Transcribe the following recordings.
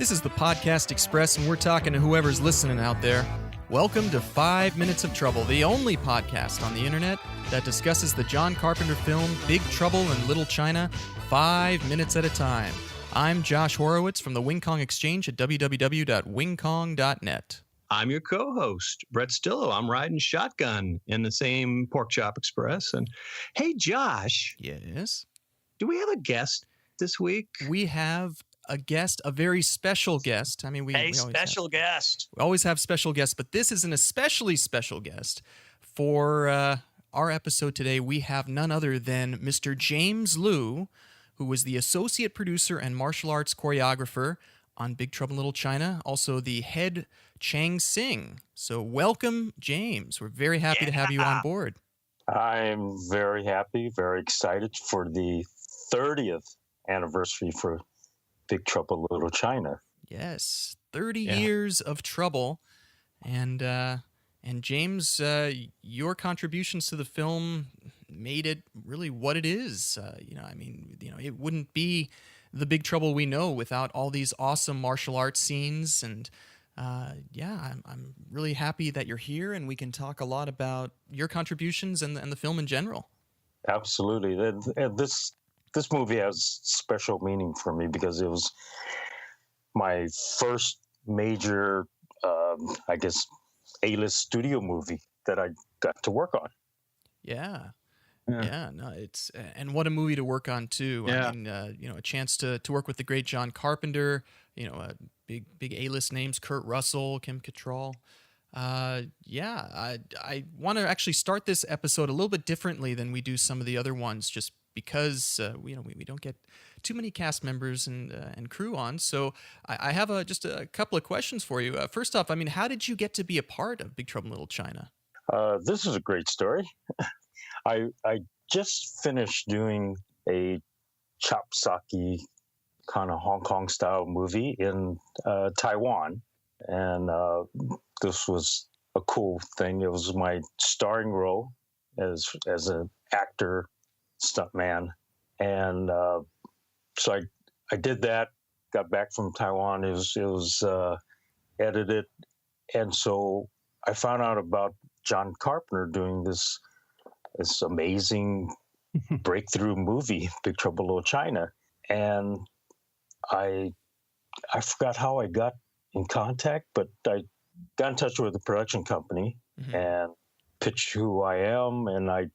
This is the Podcast Express, and we're talking to whoever's listening out there. Welcome to 5 Minutes of Trouble, the only podcast on the internet that discusses the John Carpenter film Big Trouble in Little China 5 minutes at a time. I'm Josh Horowitz from the Wing Kong Exchange at www.wingkong.net. I'm your co-host, Brett Stillo. I'm riding shotgun in the same Pork Chop Express. And hey, Josh. Yes? Do we have a guest this week? We have a guest, a very special guest. I mean, we always special guest. We always have special guests, but this is an especially special guest. For our episode today, we have none other than Mr. James Lew, who was the associate producer and martial arts choreographer on Big Trouble in Little China, also the head Chang Sing. So welcome, James. We're very happy to have you on board. I'm very happy, very excited for the 30th anniversary for Big Trouble in Little China. Yes, 30 years of trouble. And James, your contributions to the film made it really what it is. It wouldn't be the Big Trouble we know without all these awesome martial arts scenes. And I'm really happy that you're here and we can talk a lot about your contributions and the film in general. Absolutely. And this movie has special meaning for me because it was my first major, A-list studio movie that I got to work on. Yeah, it's and what a movie to work on too. Yeah. I mean, a chance to work with the great John Carpenter. Big A-list names: Kurt Russell, Kim Cattrall. I want to actually start this episode a little bit differently than we do some of the other ones, just because we don't get too many cast members and crew on. So I have just a couple of questions for you. First off, I mean, how did you get to be a part of Big Trouble in Little China? This is a great story. I just finished doing a chopsaki kind of Hong Kong style movie in Taiwan, and this was a cool thing. It was my starring role as an actor, stuntman, and so I did that. Got back from Taiwan. It was edited, and so I found out about John Carpenter doing this amazing breakthrough movie, Big Trouble in Little China, and I forgot how I got in contact, but I got in touch with the production company and pitched who I am, and I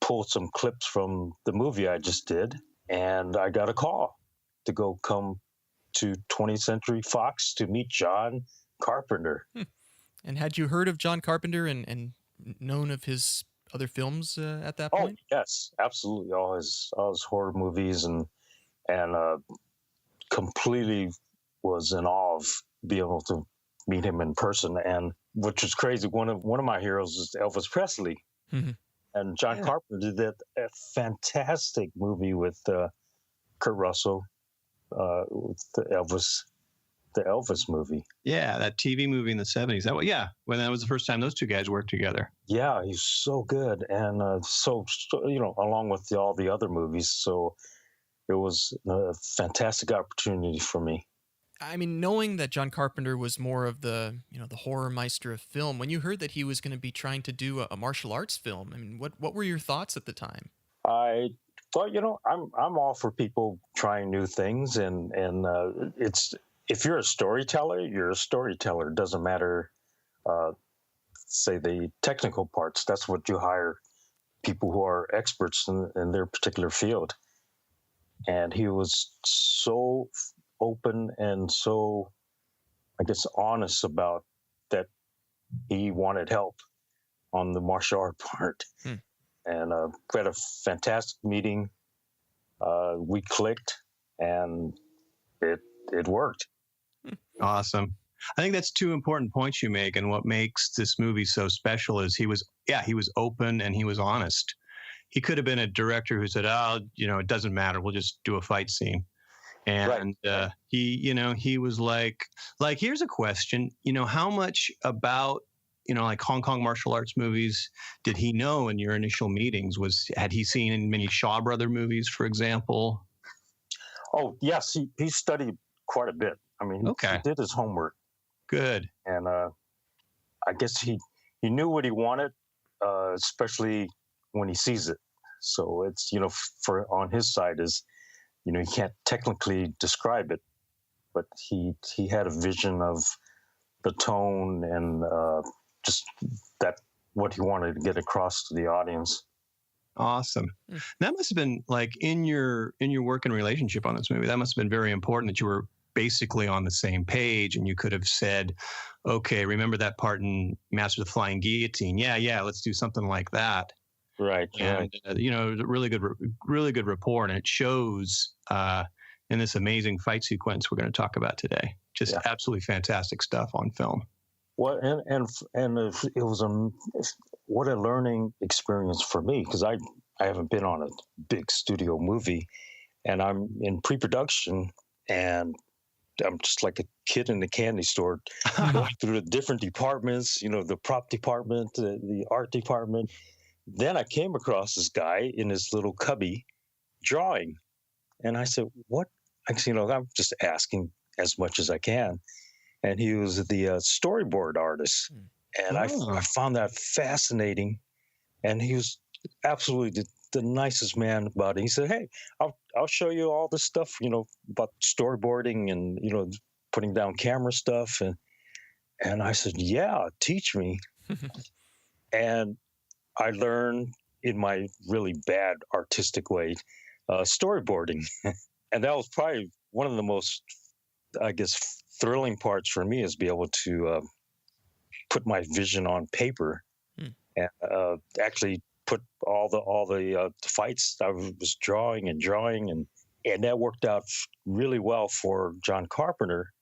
pulled some clips from the movie I just did, and I got a call to come to 20th Century Fox to meet John Carpenter. And had you heard of John Carpenter and known of his other films at that point? Oh, yes, absolutely. All his horror movies and completely was in awe of being able to meet him in person. And which is crazy. One of my heroes is Elvis Presley. Mm-hmm. And John Carpenter did a fantastic movie with Kurt Russell, with the Elvis movie. Yeah, that TV movie in the 70s. When that was the first time those two guys worked together. Yeah, he's so good. And so along with all the other movies. So it was a fantastic opportunity for me. I mean, knowing that John Carpenter was more of the horror meister of film, when you heard that he was going to be trying to do a martial arts film, I mean, what were your thoughts at the time? I thought, I'm all for people trying new things, and it's if you're a storyteller, you're a storyteller. It doesn't matter, say the technical parts. That's what you hire people who are experts in their particular field. And he was so open and so, I guess, honest about that he wanted help on the martial art part. And we had a fantastic meeting. We clicked, and it worked. Awesome. I think that's two important points you make, and what makes this movie so special is he was open and he was honest. He could have been a director who said, it doesn't matter, we'll just do a fight scene. And he was like, here's a question, how much about, like Hong Kong martial arts movies did he know in your initial meetings? Had he seen many Shaw Brother movies, for example? Oh, yes, he studied quite a bit. I mean, he Okay. did his homework, Good. and I guess he knew what he wanted, especially when he sees it. So it's, for on his side is, he can't technically describe it, but he had a vision of the tone and just that what he wanted to get across to the audience. Awesome. That must have been like in your working relationship on this movie. That must have been very important that you were basically on the same page, and you could have said, "Okay, remember that part in Master of the Flying Guillotine? Yeah, let's do something like that." Right. And really good rapport, and it shows in this amazing fight sequence we're going to talk about today. Just absolutely fantastic stuff on film. Well, and it was what a learning experience for me, because I haven't been on a big studio movie, and I'm in pre-production, and I'm just like a kid in the candy store going through the different departments, the prop department, the art department. Then I came across this guy in his little cubby drawing, and I said, "What?" I'm just asking as much as I can. And he was the storyboard artist, and I found that fascinating. And he was absolutely the nicest man about it. He said, "Hey, I'll show you all this stuff, about storyboarding and putting down camera stuff." And I said, "Yeah, teach me." And I learned in my really bad artistic way storyboarding, and that was probably one of the most, I guess, thrilling parts for me, is be able to put my vision on paper and actually put all the fights I was drawing, and that worked out really well for John Carpenter.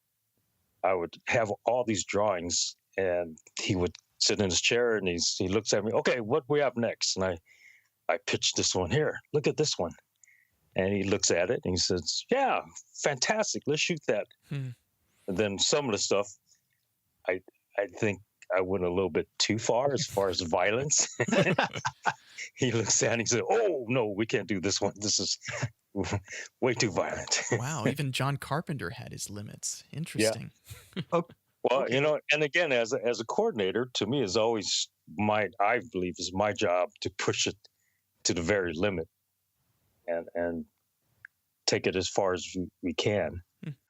I would have all these drawings, and he would sit in his chair, and he looks at me. "Okay, what we have next?" And I pitched this one here. "Look at this one." And he looks at it and he says, "Yeah, fantastic. Let's shoot that." And then some of the stuff, I think I went a little bit too far as violence. He looks at it and he said, "Oh, no, we can't do this one. This is way too violent." Wow, even John Carpenter had his limits. Interesting. Yeah. Well, and again, as a coordinator, to me is always I believe is my job to push it to the very limit and take it as far as we can.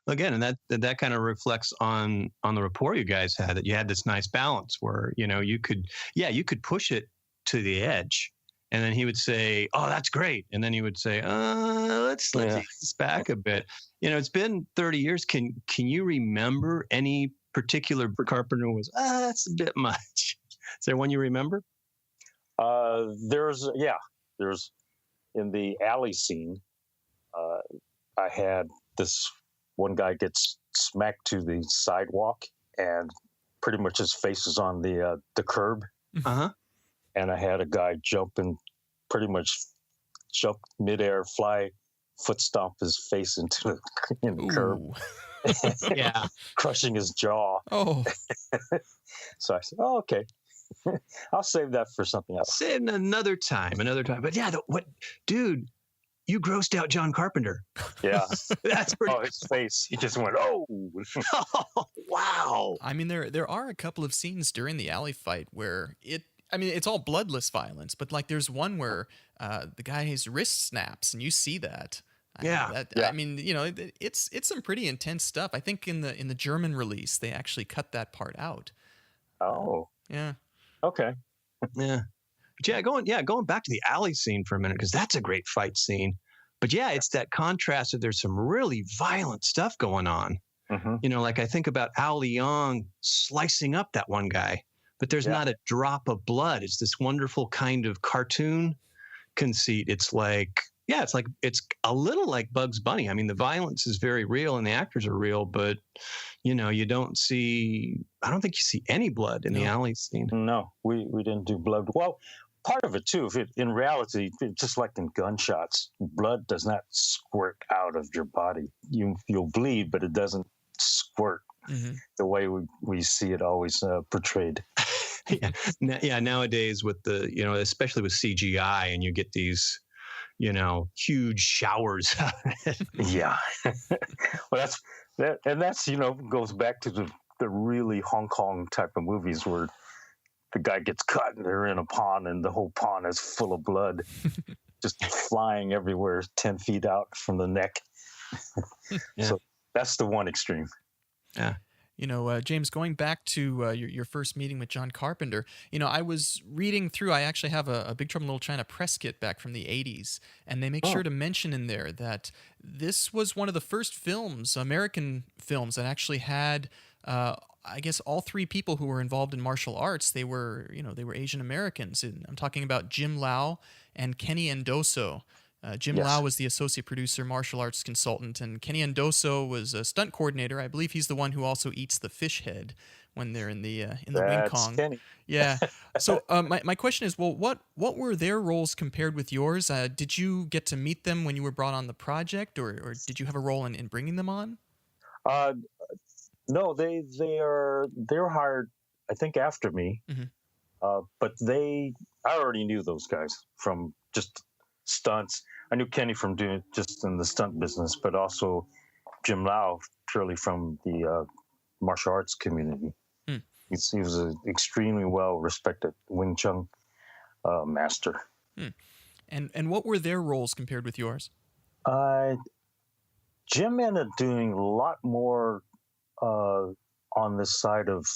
Again, and that kind of reflects on the rapport you guys had, that you had this nice balance where, you could push it to the edge, and then he would say, "Oh, that's great." And then he would say, let's ease this back a bit. It's been 30 years. Can you remember any particular Carpenter was, that's a bit much? Is there one you remember? There's in the alley scene, I had this one guy gets smacked to the sidewalk, and pretty much his face is on the curb. And I had a guy pretty much jump midair, fly, foot stomp his face into the curb. Yeah, crushing his jaw. Oh. So I said, "Oh, okay." I'll save that for something else. Say it another time. But yeah, dude, you grossed out John Carpenter. Yeah. That's pretty. Oh, his face. He just went, "Oh." Oh, wow. I mean, there are a couple of scenes during the alley fight where it's all bloodless violence, but like there's one where the guy's wrist snaps, and you see that. Yeah. I mean, it's some pretty intense stuff. I think in the German release they actually cut that part out. Oh. Yeah. Okay. Yeah. But going back to the alley scene for a minute, because that's a great fight scene. But yeah, it's that contrast that there's some really violent stuff going on. Like I think about Al Leong slicing up that one guy, but there's not a drop of blood. It's this wonderful kind of cartoon conceit. It's like it's a little like Bugs Bunny. I mean, the violence is very real and the actors are real, but I don't think you see any blood in the alley scene. No, we didn't do blood. Well, part of it too, in reality, just like in gunshots, blood does not squirt out of your body. You'll bleed, but it doesn't squirt the way we see it always portrayed. Nowadays with especially with CGI, and you get these huge showers. Yeah. Well, And that's goes back to the really Hong Kong type of movies where the guy gets cut and they're in a pond and the whole pond is full of blood, just flying everywhere, 10 feet out from the neck. Yeah. So that's the one extreme. Yeah. James, going back to your first meeting with John Carpenter, I was reading through, I actually have a Big Trouble in Little China press kit back from the 80s, and they make sure to mention in there that this was one of the first films, American films, that actually had, I guess, all three people who were involved in martial arts. They were Asian Americans. And I'm talking about Jim Lau and Kenny Endoso. Jim Lau was the associate producer, martial arts consultant, and Kenny Endoso was a stunt coordinator. I believe he's the one who also eats the fish head when they're in the Wing Kong. Kenny. Yeah. So my question is, well, what were their roles compared with yours? Did you get to meet them when you were brought on the project, or did you have a role in bringing them on? No, they're hired, I think, after me. Mm-hmm. But I already knew those guys from just stunts. I knew Kenny from doing just in the stunt business, but also Jim Lau purely from the martial arts community. Hmm. He was an extremely well respected Wing Chun master. Hmm. And what were their roles compared with yours? Jim ended up doing a lot more on this side of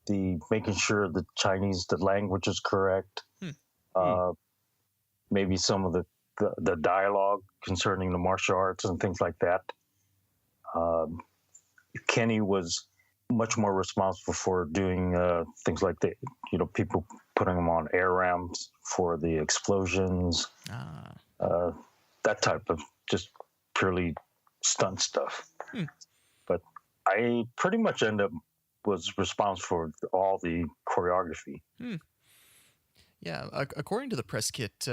the making sure the language is correct. Maybe some of the dialogue concerning the martial arts and things like that. Kenny was much more responsible for doing things like people putting them on air ramps for the explosions, that type of just purely stunt stuff. But I pretty much was responsible for all the choreography. Yeah, according to the press kit,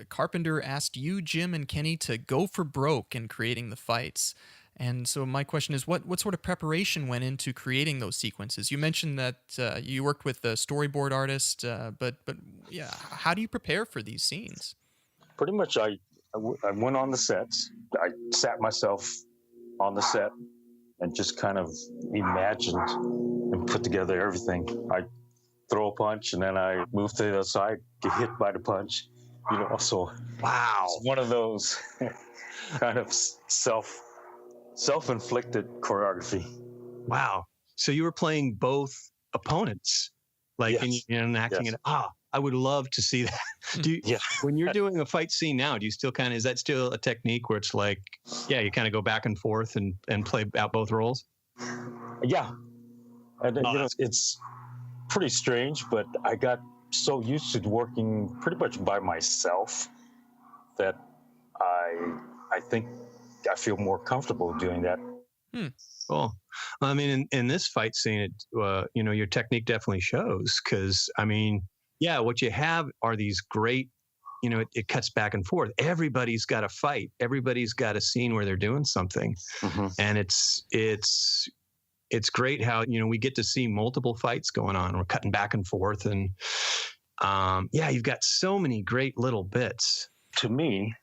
Carpenter asked you, Jim, and Kenny to go for broke in creating the fights. And so my question is, what sort of preparation went into creating those sequences? You mentioned that you worked with a storyboard artist, but yeah, how do you prepare for these scenes? Pretty much, I went on the sets. I sat myself on the set and just kind of imagined and put together everything. I throw a punch and then I move to the other side, get hit by the punch. So wow, it's one of those kind of self-inflicted choreography. Wow. So you were playing both opponents, like and acting it. I would love to see that. When you're doing a fight scene now, do you still is that still a technique where it's like, you kind of go back and forth and play out both roles? Yeah. And it's pretty strange, but I got so used to working pretty much by myself that I think I feel more comfortable doing that. Cool. I mean, in this fight scene, your technique definitely shows because, what you have are these great, it cuts back and forth. Everybody's got a fight. Everybody's got a scene where they're doing something. Mm-hmm. And it's great how, we get to see multiple fights going on. We're cutting back and forth. And you've got so many great little bits. To me,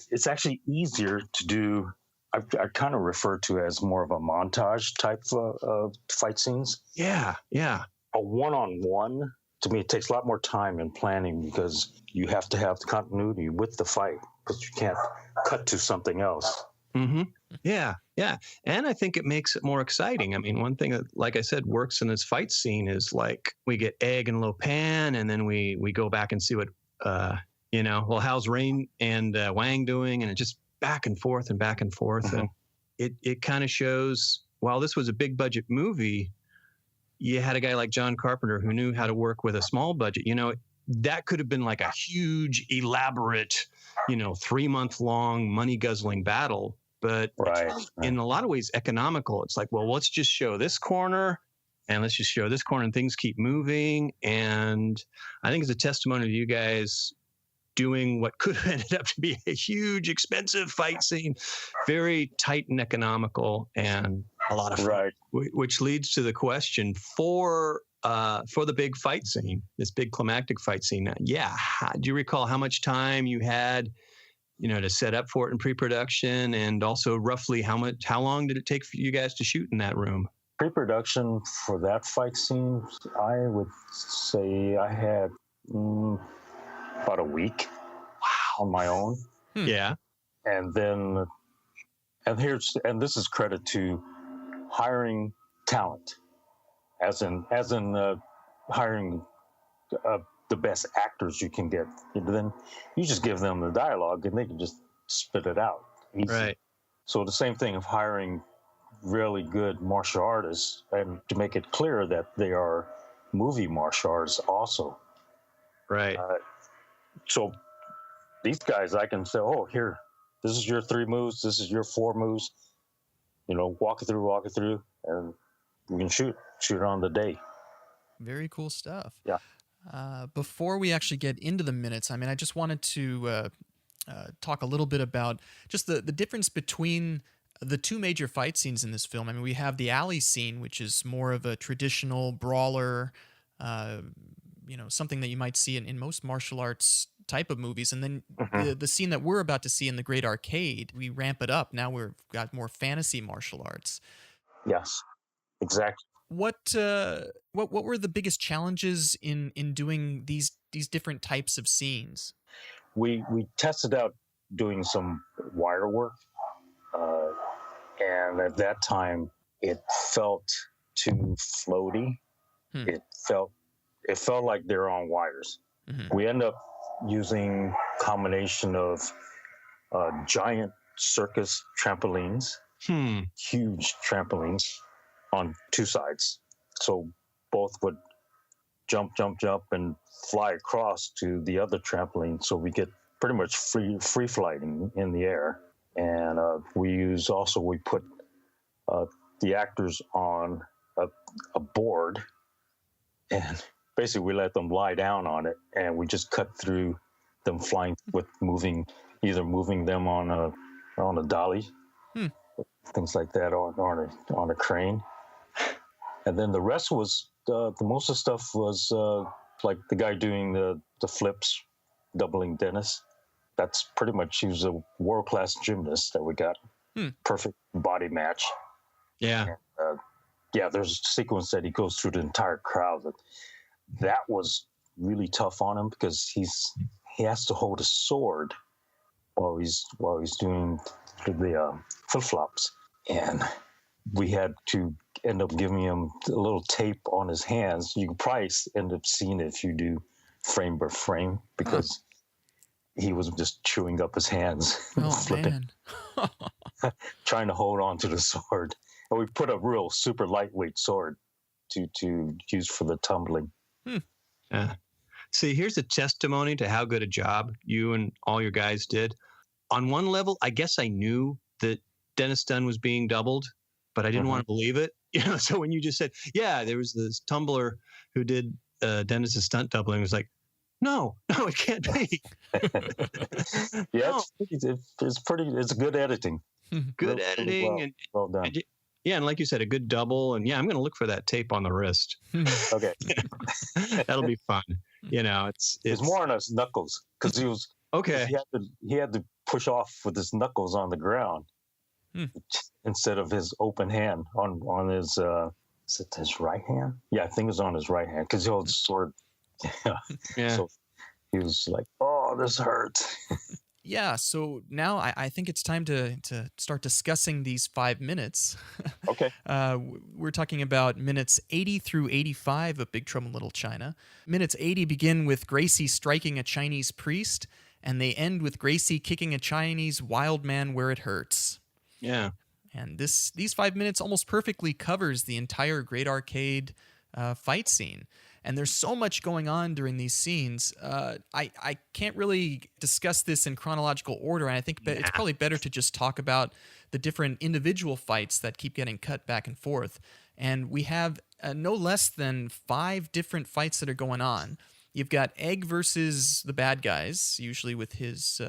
it's actually easier to do. I kind of refer to as more of a montage type of fight scenes. Yeah. A one-on-one, to me, it takes a lot more time and planning because you have to have the continuity with the fight because you can't cut to something else. Mm-hmm. Yeah. And I think it makes it more exciting. I mean, one thing that, like I said, works in this fight scene is like we get Egg and Lo Pan, and then we go back and see what, how's Rain and Wang doing? And it just back and forth and back and forth. Mm-hmm. And it kind of shows, while this was a big budget movie, you had a guy like John Carpenter who knew how to work with a small budget. That could have been like a huge, elaborate, 3-month long money guzzling battle. But in a lot of ways, economical. It's like, well, let's just show this corner and let's just show this corner and things keep moving. And I think it's a testimony to you guys doing what could have ended up to be a huge, expensive fight scene, very tight and economical and a lot of fun. Right. Which leads to the question for the big fight scene, this big climactic fight scene. Do you recall how much time you had to set up for it in pre-production, and also roughly how long did it take for you guys to shoot in that room? Pre-production for that fight scene, I would say I had about a week on my own. Yeah. And then, and this is credit to hiring talent, as in hiring the best actors you can get. Then you just give them the dialogue and they can just spit it out easy. Right. So the same thing of hiring really good martial artists, and to make it clear that they are movie martial artists also. Right. So these guys, I can say, oh, here, this is your 3 moves, this is your 4 moves. Walk it through, and we can shoot on the day. Very cool stuff. Yeah. Before we actually get into the minutes, I mean, I just wanted to talk a little bit about just the difference between the 2 major fight scenes in this film. I mean, we have the alley scene, which is more of a traditional brawler, something that you might see in most martial arts type of movies. And then the scene that we're about to see in the Great Arcade, we ramp it up. Now we've got more fantasy martial arts. Yes, exactly. What were the biggest challenges in doing these different types of scenes? We tested out doing some wire work, and at that time it felt too floaty. It felt like they're on wires. We end up using combination of giant circus trampolines, huge trampolines on 2 sides. So both would jump, and fly across to the other trampoline. So we get pretty much free flying in the air. And we put the actors on a board, and basically we let them lie down on it, and we just cut through them flying with either moving them on a dolly, things like that, or on a crane. And then the rest was the most of the stuff was like the guy doing the flips, doubling Dennis. That's pretty much, he was a world-class gymnast that we got. Perfect body match. Yeah. And, there's a sequence that he goes through the entire crowd. That was really tough on him because he has to hold a sword while he's doing the flip-flops. And we had to end up giving him a little tape on his hands. You could probably end up seeing it if you do frame by frame, because he was just chewing up his hands, flipping, trying to hold on to the sword. And we put a real super lightweight sword to use for the tumbling. See, here's a testimony to how good a job you and all your guys did. On one level, I guess I knew that Dennis Dunn was being doubled, but I didn't want to believe it. So when you just said, yeah, there was this tumbler who did Dennis's stunt doubling, it was like, no, it can't be. Yeah, it's good editing. Good editing. Well, well done. And like you said, a good double. And I'm going to look for that tape on the wrist. Okay. That'll be fun. It's more on his knuckles, because he was okay. He had to push off with his knuckles on the ground instead of his open hand on his. Is it his right hand? Yeah, I think it was on his right hand, because he holds the sword. Yeah. So he was like, "Oh, this hurts." Yeah, so now I think it's time to start discussing these 5 minutes. Okay. We're talking about minutes 80 through 85 of Big Trouble in Little China. Minutes 80 begin with Gracie striking a Chinese priest, and they end with Gracie kicking a Chinese wild man where it hurts. Yeah. And these 5 minutes almost perfectly covers the entire Great Arcade fight scene. And there's so much going on during these scenes. I can't really discuss this in chronological order, and I think it's probably better to just talk about the different individual fights that keep getting cut back and forth. And we have no less than 5 different fights that are going on. You've got Egg versus the bad guys, usually with his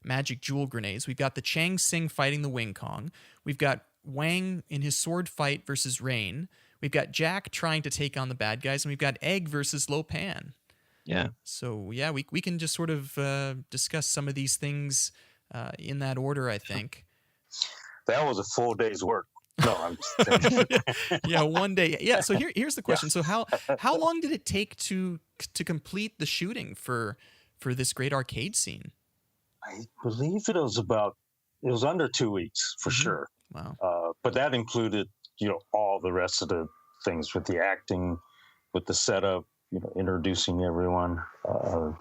magic jewel grenades. We've got the Chang Sing fighting the Wing Kong. We've got Wang in his sword fight versus Rain. We've got Jack trying to take on the bad guys, and we've got Egg versus Lo Pan. Yeah. So, yeah, we can just sort of discuss some of these things in that order, I think. That was a full day's work. No, I'm just kidding. Yeah, one day. Yeah. So here's the Yeah. question. So how long did it take to complete the shooting for this great arcade scene? I believe it was under 2 weeks for sure. Wow. But that included, all the rest of the things with the acting, with the setup, introducing everyone, the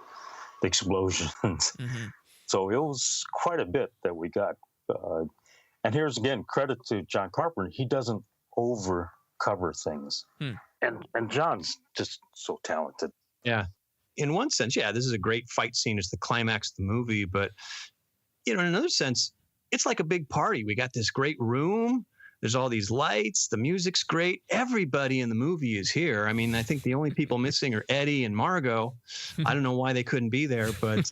explosions. So it was quite a bit that we got. And here's again credit to John Carpenter. He doesn't over cover things, and John's just so talented. Yeah. In one sense, yeah, this is a great fight scene. It's the climax of the movie. But, in another sense, it's like a big party. We got this great room. There's all these lights. The music's great. Everybody in the movie is here. I mean, I think the only people missing are Eddie and Margot. I don't know why they couldn't be there, but,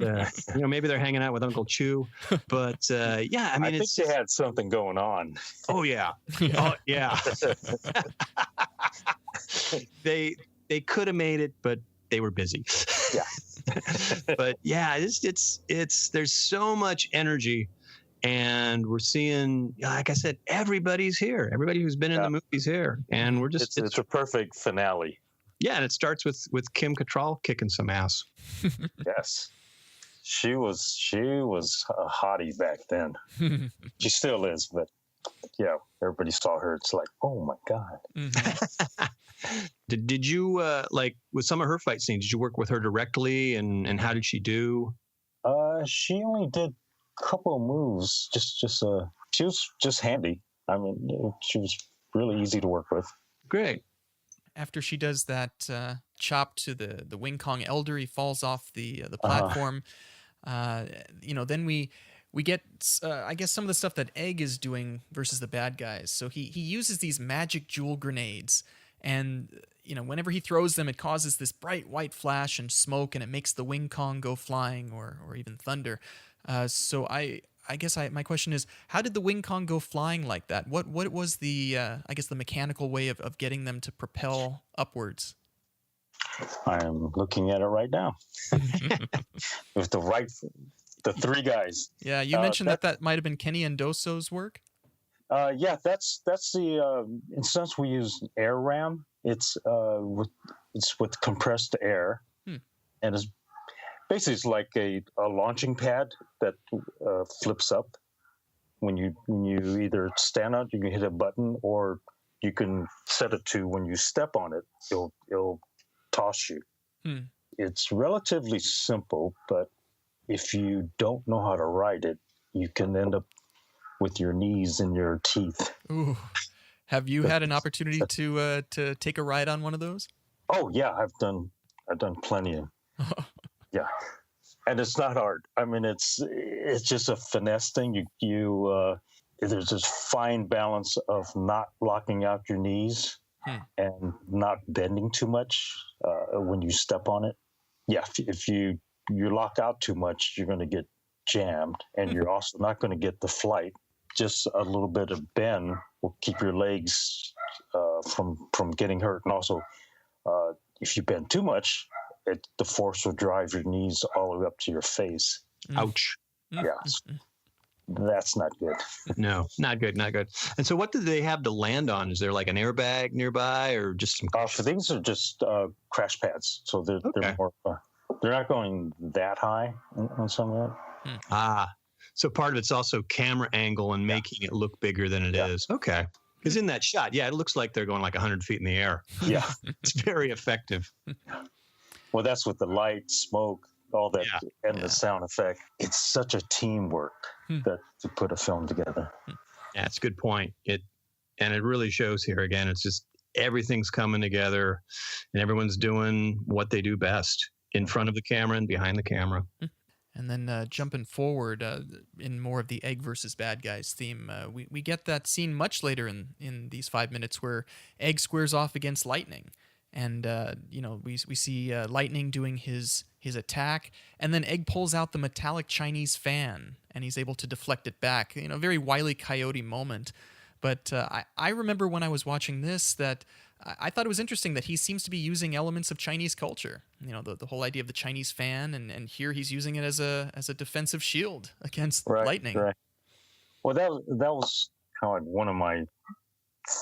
maybe they're hanging out with Uncle Chu. But, yeah, I mean, I think they had something going on. Oh, yeah. Oh, yeah. They could have made it, but they were busy. Yeah. But yeah, it's there's so much energy, and we're seeing, like I said, everybody's here. Everybody who's been in the movie's here, and we're just it's a perfect finale. Yeah, and it starts with Kim Cattrall kicking some ass. Yes. She was a hottie back then. She still is, but yeah, everybody saw her. It's like, oh my God. Did you like with some of her fight scenes? Did you work with her directly, and how did she do? She only did a couple of moves. She was just handy. I mean, she was really easy to work with. Great. After she does that chop to the Wing Kong Elder, he falls off the platform. Then we get, I guess, some of the stuff that Egg is doing versus the bad guys. So he uses these magic jewel grenades, and whenever he throws them, it causes this bright white flash and smoke, and it makes the Wing Kong go flying or even thunder. So I guess my question is, how did the Wing Kong go flying like that? What was the the mechanical way of getting them to propel upwards? I am looking at it right now. With the three guys. Yeah, you mentioned that might have been Kenny Endoso's work. Yeah, that's the instance we use air ram. It's with compressed air, and it's like a launching pad that flips up. When you either stand on it, you can hit a button, or you can set it to when you step on it, it'll toss you. It's relatively simple, but if you don't know how to ride it, you can end up with your knees in your teeth. Ooh. Have you had an opportunity to take a ride on one of those? Oh yeah, I've done plenty of. Yeah, and it's not hard. I mean, it's just a finesse thing. There's this fine balance of not locking out your knees and not bending too much when you step on it. Yeah, if you lock out too much, you're going to get jammed, and you're also not going to get the flight. Just a little bit of bend will keep your legs from getting hurt, and also if you bend too much, the force will drive your knees all the way up to your face. Ouch. Yeah, that's not good. No, not good, not good. And so what do they have to land on? Is there like an airbag nearby, or just some... So these are just crash pads, so they're more... they're not going that high on some of that. So part of it's also camera angle and making it look bigger than it is. Okay. Because in that shot, it looks like they're going like 100 feet in the air. Yeah. It's very effective. Well, that's with the light, smoke, all that, and the sound effect. It's such a teamwork to put a film together. Yeah, it's a good point. It really shows here again. It's just everything's coming together, and everyone's doing what they do best in front of the camera and behind the camera. And then jumping forward in more of the Egg versus bad guys theme, we get that scene much later in these 5 minutes where Egg squares off against Lightning. And, we see Lightning doing his attack, and then Egg pulls out the metallic Chinese fan, and he's able to deflect it back. Very Wile E. Coyote moment. But I remember when I was watching this that I thought it was interesting that he seems to be using elements of Chinese culture. You know, the whole idea of the Chinese fan, and here he's using it as a defensive shield against lightning. Right. Well, that was kind of like one of my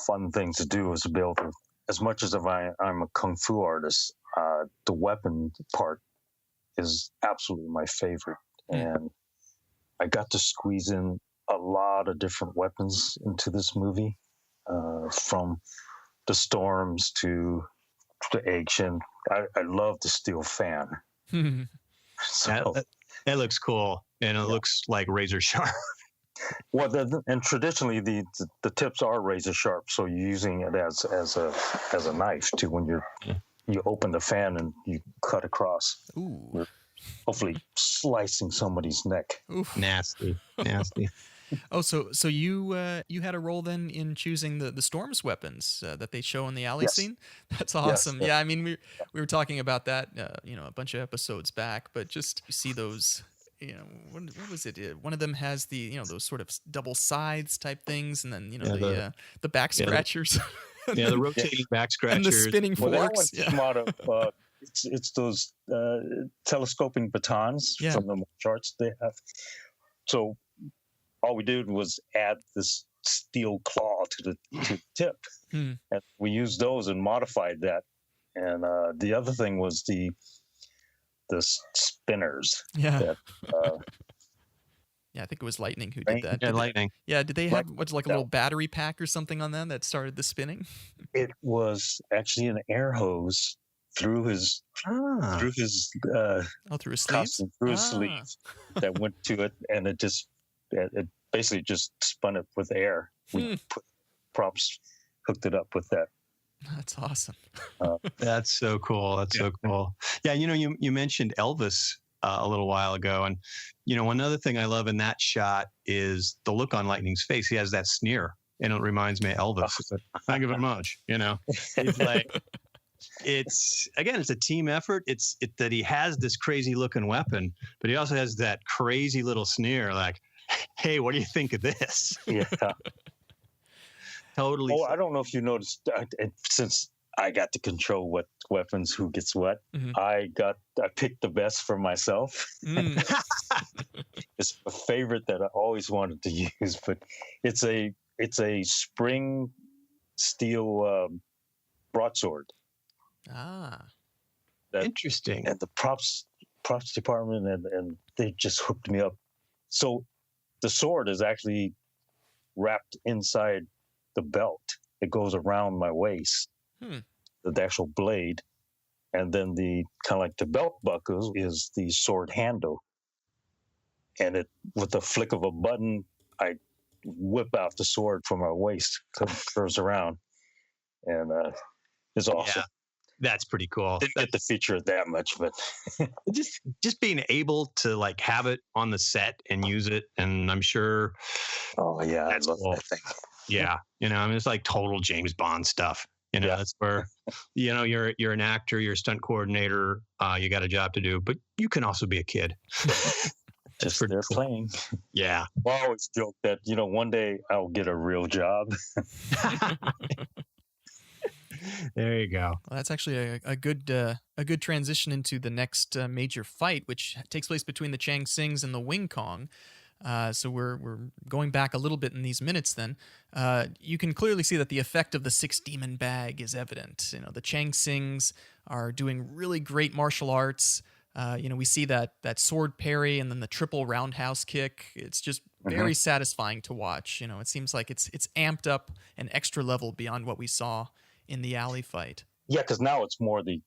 fun things to do, was to be able to, as much as I'm a kung fu artist, the weapon part is absolutely my favorite. And I got to squeeze in a lot of different weapons into this movie, from the storms to the action. I love the steel fan. So that looks cool, and it looks like razor sharp. Well, and traditionally the tips are razor sharp, so you're using it as a knife too when you open the fan and you cut across. Ooh. You're hopefully slicing somebody's neck. Oof. Nasty. Oh, so you had a role then in choosing the Storm's weapons that they show in the alley scene? That's awesome. Yes. Yeah, I mean we were talking about that a bunch of episodes back, but just you see those. What was it? One of them has the those sort of double sides type things, and then the back scratchers. The rotating back scratchers and the spinning Well, forks. that one came out of it's those telescoping batons from the charts they have. So all we did was add this steel claw to the tip, and we used those and modified that. And the other thing was the spinners. Yeah. I think it was Lightning who did that. Lightning. Did they have a little battery pack or something on them that started the spinning? It was actually an air hose through his sleeves? costume, through his sleeve that went to it, and it basically just spun it with air. We put props, hooked it up with that. That's awesome. That's so cool. So cool. Yeah, you mentioned Elvis a little while ago, and one other thing I love in that shot is the look on Lightning's face. He has that sneer, and it reminds me of Elvis. Thank you very much. It's like it's a team effort. It's that he has this crazy looking weapon, but he also has that crazy little sneer, like, "Hey, what do you think of this?" Yeah. Totally. Oh, I don't know if you noticed, since I got to control what weapons, who gets what, I picked the best for myself. It's a favorite that I always wanted to use, but it's a spring steel broadsword. Interesting. And the props department and they just hooked me up. So the sword is actually wrapped inside the belt. It goes around my waist, the actual blade, and then the kind of like the belt buckle is the sword handle. And it, with the flick of a button, I whip out the sword from my waist, curves around, and it's awesome. Yeah, that's pretty cool. Didn't get to feature it that much, but just being able to like have it on the set and use it, and I'm sure. Oh yeah, that's I love cool. that thing. Yeah, it's like total James Bond stuff. That's where, you're an actor, you're a stunt coordinator, you got a job to do, but you can also be a kid. Just they're cool. Playing. Yeah. I always joke that, one day I'll get a real job. There you go. Well, that's actually a good transition into the next major fight, which takes place between the Chang Sings and the Wing Kong. So we're going back a little bit in these minutes then. You can clearly see that the effect of the six demon bag is evident. The Chang Sings are doing really great martial arts. We see that sword parry and then the triple roundhouse kick. It's just very satisfying to watch. It seems like it's amped up an extra level beyond what we saw in the alley fight. Yeah, because now it's more the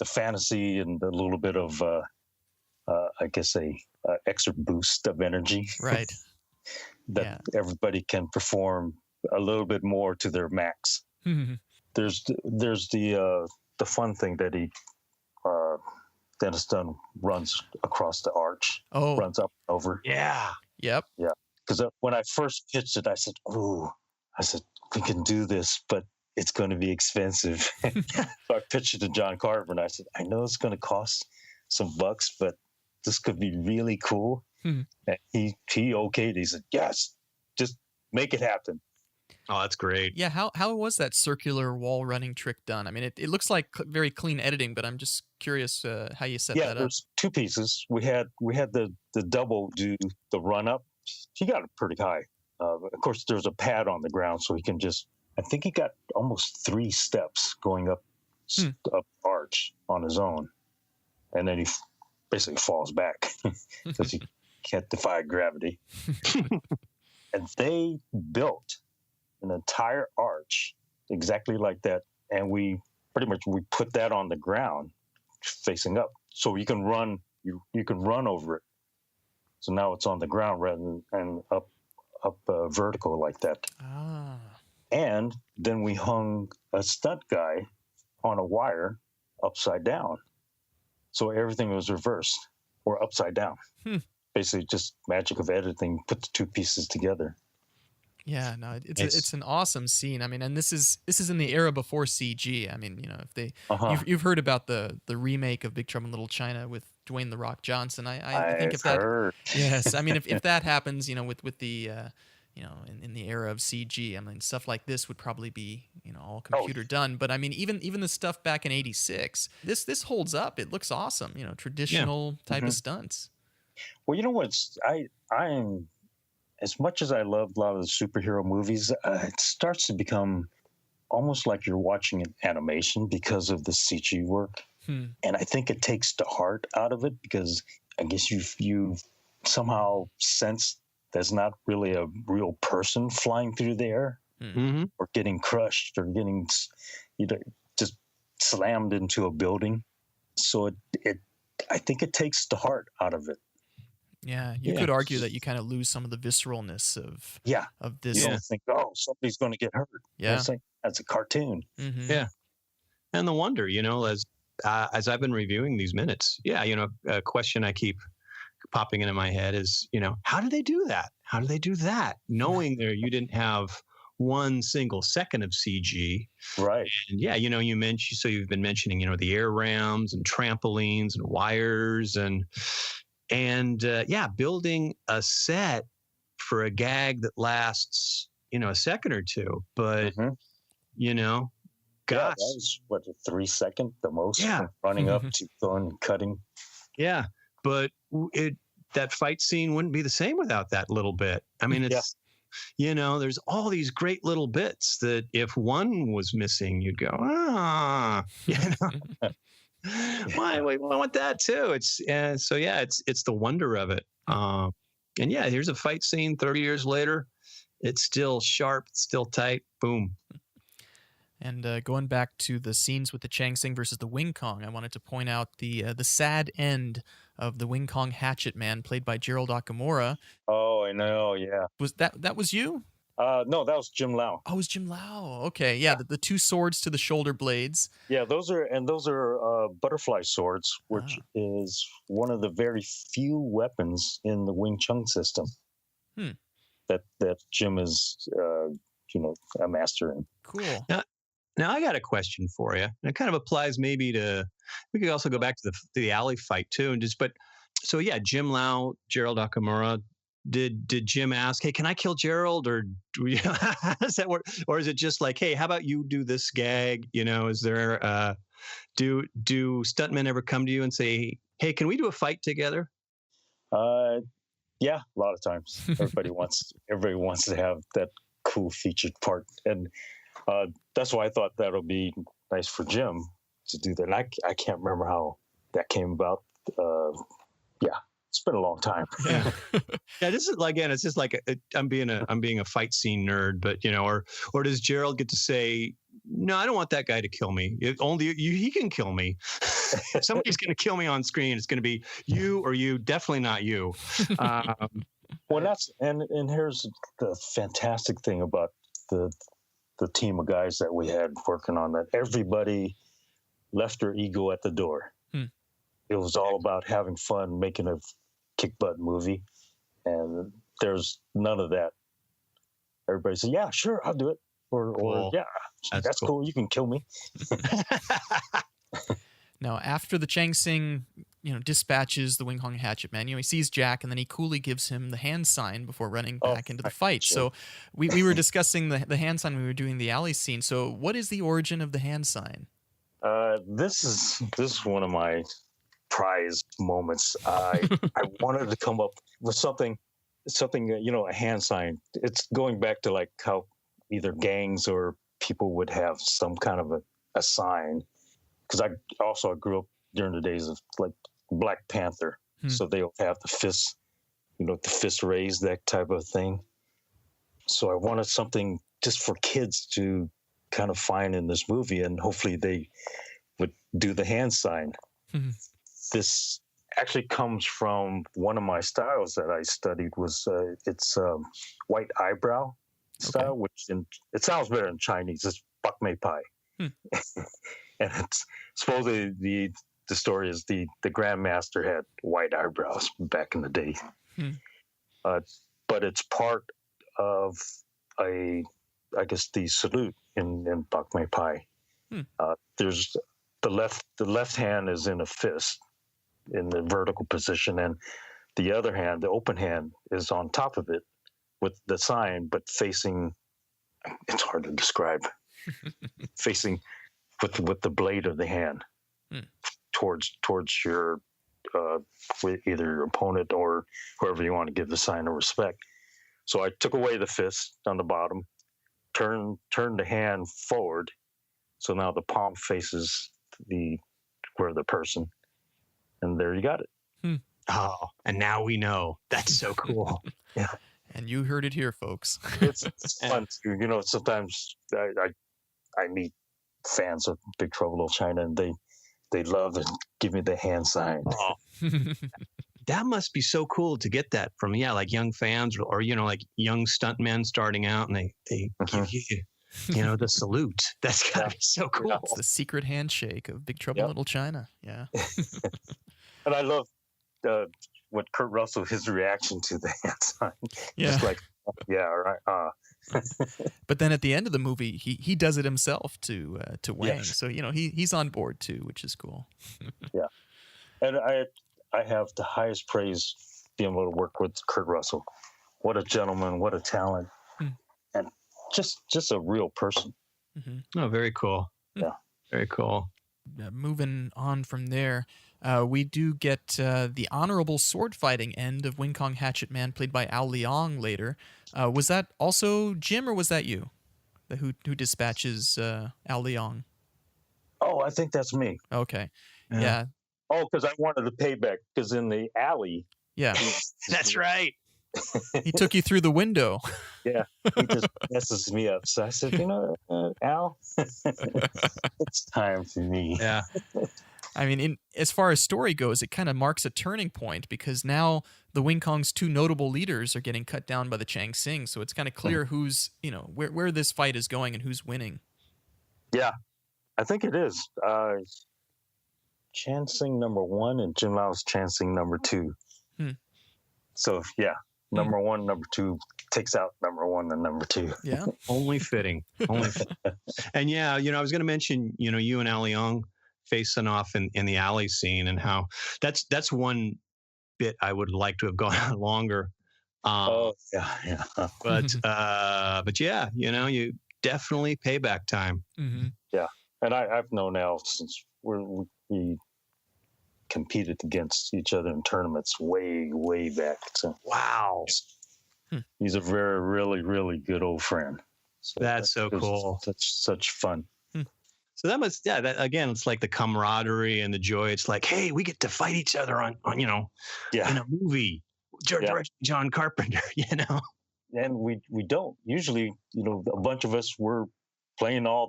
fantasy and a little bit of I guess a extra boost of energy, right? that everybody can perform a little bit more to their max. There's the fun thing that Dennis Dunn runs across the arch, runs up and over. Yeah. Yep. Yeah. Because when I first pitched it, I said, we can do this, but it's going to be expensive. So I pitched it to John Carver, and I said, I know it's going to cost some bucks, but this could be really cool. And he okayed. He said, yes, just make it happen. Oh, that's great. Yeah, how was that circular wall running trick done? I mean, it looks like very clean editing, but I'm just curious how you set Yeah, that up. there's two pieces. We had the double do the run up. He got it pretty high. Of course, there's a pad on the ground, so he can just. I think he got almost 3 steps going up up arch on his own, and then he basically falls back because he can't defy gravity. And they built an entire arch exactly like that, and we put that on the ground facing up, so you can run over it. So now it's on the ground rather than up vertical like that. Ah. And then we hung a stunt guy on a wire upside down, so everything was reversed or upside down. Basically, just magic of editing. Put the two pieces together. Yeah, no, it's an awesome scene. I mean, and this is in the era before CG. I mean, if they you've heard about the remake of Big Trouble in Little China with Dwayne the Rock Johnson. I think if that heard. yes, I mean if that happens, with the in the era of CG, I mean stuff like this would probably be all computer done. But I mean even the stuff back in '86, this holds up. It looks awesome. Traditional type of stunts. Well, you know what's I am. As much as I love a lot of the superhero movies, it starts to become almost like you're watching an animation because of the CG work. And I think it takes the heart out of it, because I guess you somehow sense there's not really a real person flying through the air or getting crushed or getting just slammed into a building. So I think it takes the heart out of it. Yeah, you could argue that you kind of lose some of the visceralness of this. You don't think, somebody's going to get hurt. Yeah, it's like, that's a cartoon. Yeah, and the wonder, as I've been reviewing these minutes, a question I keep popping into my head is, how do they do that? How do they do that? Knowing you didn't have one single second of CG, right? And you mentioned, so you've been mentioning, the air rams and trampolines and wires and building a set for a gag that lasts, a second or two. But, gosh. That was, a 3 second, the most? Yeah. Running up to going and cutting. Yeah. But that fight scene wouldn't be the same without that little bit. I mean, it's, there's all these great little bits that if one was missing, you'd go, Why we want that too? It's the wonder of it. Here's a fight scene 30 years later. It's still sharp, it's still tight. Boom. And going back to the scenes with the Chang Sing versus the Wing Kong, I wanted to point out the sad end of the Wing Kong Hatchet Man, played by Gerald Okamura. Oh, I know. Yeah. Was that was you? No, that was Jim Lau. Oh, it was Jim Lau. Okay, yeah, the two swords to the shoulder blades. Yeah, those are butterfly swords, which is one of the very few weapons in the Wing Chun system that Jim is, a master in. Cool. Now I got a question for you. And it kind of applies maybe to. We could also go back to the alley fight too, Jim Lau, Gerald Okamura. Did Jim ask, hey, can I kill Gerald? Or how does that work? Or is it just like, hey, how about you do this gag? Is there, do stuntmen ever come to you and say, hey, can we do a fight together? Yeah, a lot of times. Everybody wants to have that cool featured part. And that's why I thought that'll be nice for Jim to do that. And I can't remember how that came about. It's been a long time. Yeah. This is again. It's just like I'm being a fight scene nerd, but or does Gerald get to say, no, I don't want that guy to kill me. He can kill me. If somebody's going to kill me on screen, it's going to be you or you. Definitely not you. Well, that's and here's the fantastic thing about the team of guys that we had working on that. Everybody left their ego at the door. It was all about having fun, making a kick butt movie, and there's none of that. Everybody said, "Yeah, sure, I'll do it," or "Yeah, that's cool. You can kill me." Now, after the Chang Sing, dispatches the Wing Hong Hatchet Man. He sees Jack, and then he coolly gives him the hand sign before running Oh, back into the fight. So we were discussing the hand sign when we were doing the alley scene. So what is the origin of the hand sign? This is one of my prize moments. I wanted to come up with something, a hand sign. It's going back to like how either gangs or people would have some kind of a sign. Because I grew up during the days of like Black Panther, so they'll have the fist, the fist raised, that type of thing. So I wanted something just for kids to kind of find in this movie, and hopefully they would do the hand sign. Mm-hmm. This actually comes from one of my styles that I studied. It's white eyebrow style, which it sounds better in Chinese. It's bak mei pai. And it's supposedly the story is the Grandmaster had white eyebrows back in the day. But it's part of I guess the salute in bak mei pai. There's the left hand is in a fist in the vertical position, and the other hand, the open hand, is on top of it with the sign, but facing. It's hard to describe. Facing with the blade of the hand towards your either your opponent or whoever you want to give the sign of respect. So I took away the fist on the bottom, turned the hand forward, so now the palm faces the person, and there you got it. Oh, and now we know. That's so cool. Yeah, and you heard it here, folks. it's fun too. Sometimes I meet fans of Big Trouble in Little China, and they love and give me the hand sign. Oh. That must be so cool to get that from like young fans or like young stuntmen starting out, and they give you the salute. That's gotta be so cool. It's the secret handshake of Big Trouble in Little China. Yeah. And I love what Kurt Russell, his reaction to the hand sign. Yeah. Just like, yeah, right. But then at the end of the movie, he does it himself to Wang. Yes. So he's on board too, which is cool. Yeah, and I have the highest praise being able to work with Kurt Russell. What a gentleman! What a talent! And just a real person. Mm-hmm. Oh, very cool. Yeah, very cool. Moving on from there, we do get the honorable sword fighting end of Wing Kong Hatchet Man, played by Al Leong later. Was that also Jim, or was that you, who dispatches Al Leong? Oh, I think that's me. Okay, yeah. Oh, because I wanted to pay back, because in the alley. Yeah, that's right. He took you through the window. Yeah, he just messes me up. So I said, Al, it's time for me. Yeah. I mean, as far as story goes, it kind of marks a turning point, because now the Wing Kong's two notable leaders are getting cut down by the Chang Sing. So it's kind of clear who's, where this fight is going and who's winning. Yeah, I think it is. Chang Sing number 1 and Jim Lau's Chang Sing number 2. So, yeah. Number 1, number 2 takes out number 1 and number 2. Yeah. Only fitting. And yeah, I was going to mention, you and Al Leong facing off in the alley scene, and how that's one bit I would like to have gone on longer. Yeah. But yeah, you definitely payback time. Mm-hmm. Yeah. And I've known Al since we competed against each other in tournaments way back. So, wow. He's a very, really, really good old friend. So that's so cool. Such fun. So that must, that again, it's like the camaraderie and the joy. It's like, hey, we get to fight each other on in a movie. John Carpenter, And we don't usually, a bunch of us we're all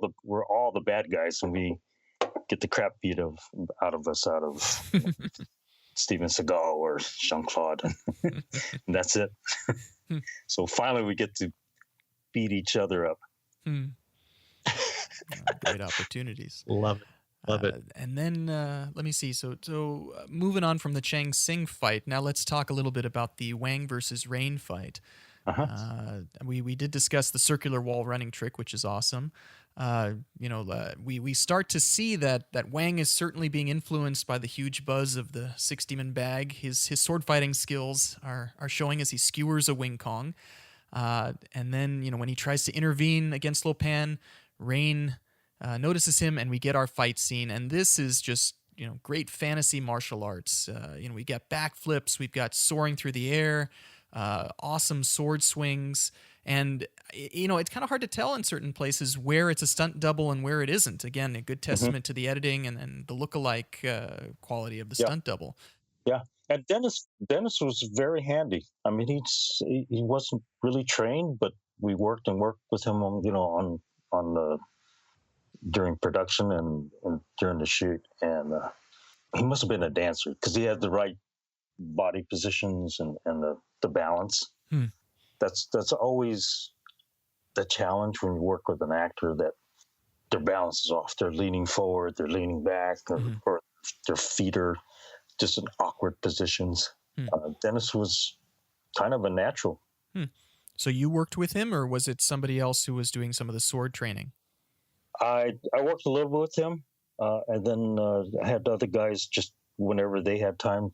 the bad guys, and we get the crap beat out of us out of Steven Seagal or Jean-Claude. And that's it. So finally we get to beat each other up. Great opportunities. Love it. And then let me see. So moving on from the Chang Sing fight, now let's talk a little bit about the Wang versus Rain fight. We did discuss the circular wall running trick, which is awesome. We start to see that Wang is certainly being influenced by the huge buzz of the 60-man bag. His sword fighting skills are showing as he skewers a Wing Kong. And then, when he tries to intervene against Lo Pan, Rain notices him, and we get our fight scene. And this is just, great fantasy martial arts. We got backflips, we've got soaring through the air, awesome sword swings. And, it's kind of hard to tell in certain places where it's a stunt double and where it isn't. Again, a good testament to the editing and the lookalike quality of the stunt double. Yeah. And Dennis was very handy. I mean, he wasn't really trained, but we worked with him on during production and during the shoot. And he must have been a dancer because he had the right body positions and the balance. That's always the challenge when you work with an actor, that their balance is off. They're leaning forward, they're leaning back, or their feet are just in awkward positions. Dennis was kind of a natural. So you worked with him, or was it somebody else who was doing some of the sword training? I worked a little bit with him, and then I had other guys just whenever they had time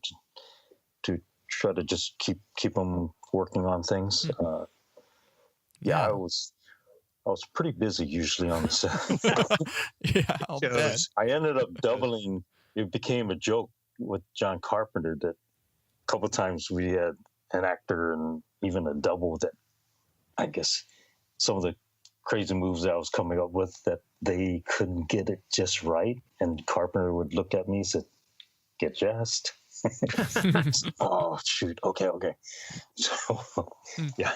to try to just keep them working on things. I was pretty busy usually on the set. Yeah, I'll bet. I ended up doubling. It became a joke with John Carpenter that a couple of times we had an actor and even a double that I guess some of the crazy moves that I was coming up with that they couldn't get it just right. And Carpenter would look at me and say, "Get just." Oh, shoot. Okay. So, yeah.